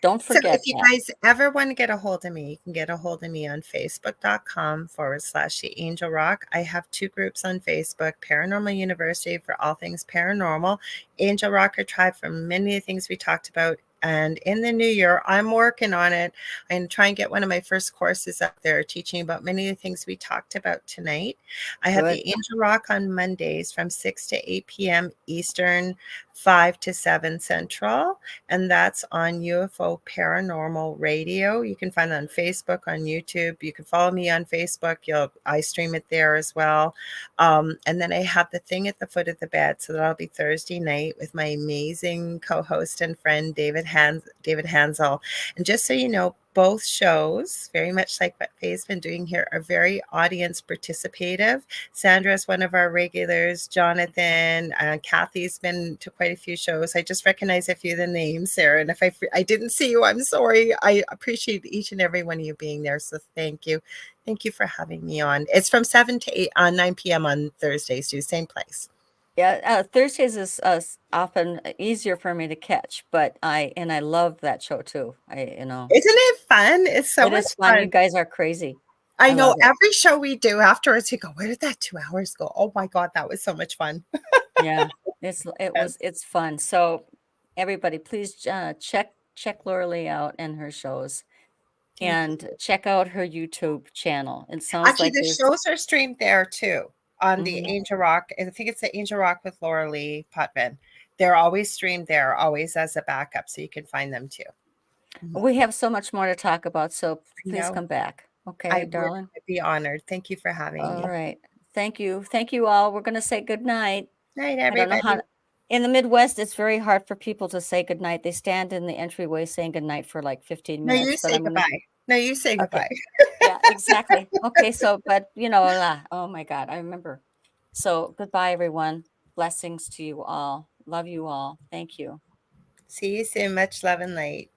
Don't So if forget you that. guys ever want to get a hold of me, you can get a hold of me on facebook.com/ the Angel Rock. I have two groups on Facebook, Paranormal University for all things paranormal, Angel Rocker Tribe for many of the things we talked about. And in the new year, I'm working on it. I'm trying to get one of my first courses up there teaching about many of the things we talked about tonight. I have the Good. Angel Rock on Mondays from 6 to 8 p.m. Eastern, 5 to 7 Central, and that's on UFO Paranormal Radio. You can find it on Facebook, on YouTube. You can follow me on Facebook. I stream it there as well. And then I have the thing at the foot of the bed, so that'll be Thursday night with my amazing co-host and friend David Hansel. And just so you know, both shows, very much like what Faye's been doing here, are very audience participative. Sandra is one of our regulars. Jonathan, Kathy's been to quite a few shows. I just recognize a few of the names, Sarah. And if I didn't see you, I'm sorry. I appreciate each and every one of you being there. So thank you. Thank you for having me on. It's from 7 to 8 on 9 p.m. on Thursdays, too. Same place. Yeah, Thursdays is often easier for me to catch, but I love that show too. Isn't it fun? It's so It much is fun. You fun. guys are crazy. I I know love it. every show we do afterwards, we go, where did that 2 hours go? Oh my God, that was so much fun. Yeah, Yes. it's fun. So everybody, please check Laura Lee out and her shows. Thank you. and check out her YouTube channel. It sounds Actually, like the there's shows are streamed there too on the mhm. Angel Rock. I think it's the Angel Rock with Laura Lee Putman. They're always streamed there, always as a backup, so you can find them too. Mhm. We have so much more to talk about, so I please know. come back. I Okay, would darling? be honored. Thank you for having All me. right. Thank you. Thank you all. We're gonna say good night. Night, I don't know how everybody. to in the Midwest, it's very hard for people to say goodnight. They stand in the entryway saying goodnight for like 15 No, you minutes, but say I'm gonna goodbye. No, you say okay. goodbye. Yeah, exactly. Okay, so but, oh my god, I remember. So, goodbye, everyone. Blessings to you all. Love you all. Thank you. See you soon. Much love and light.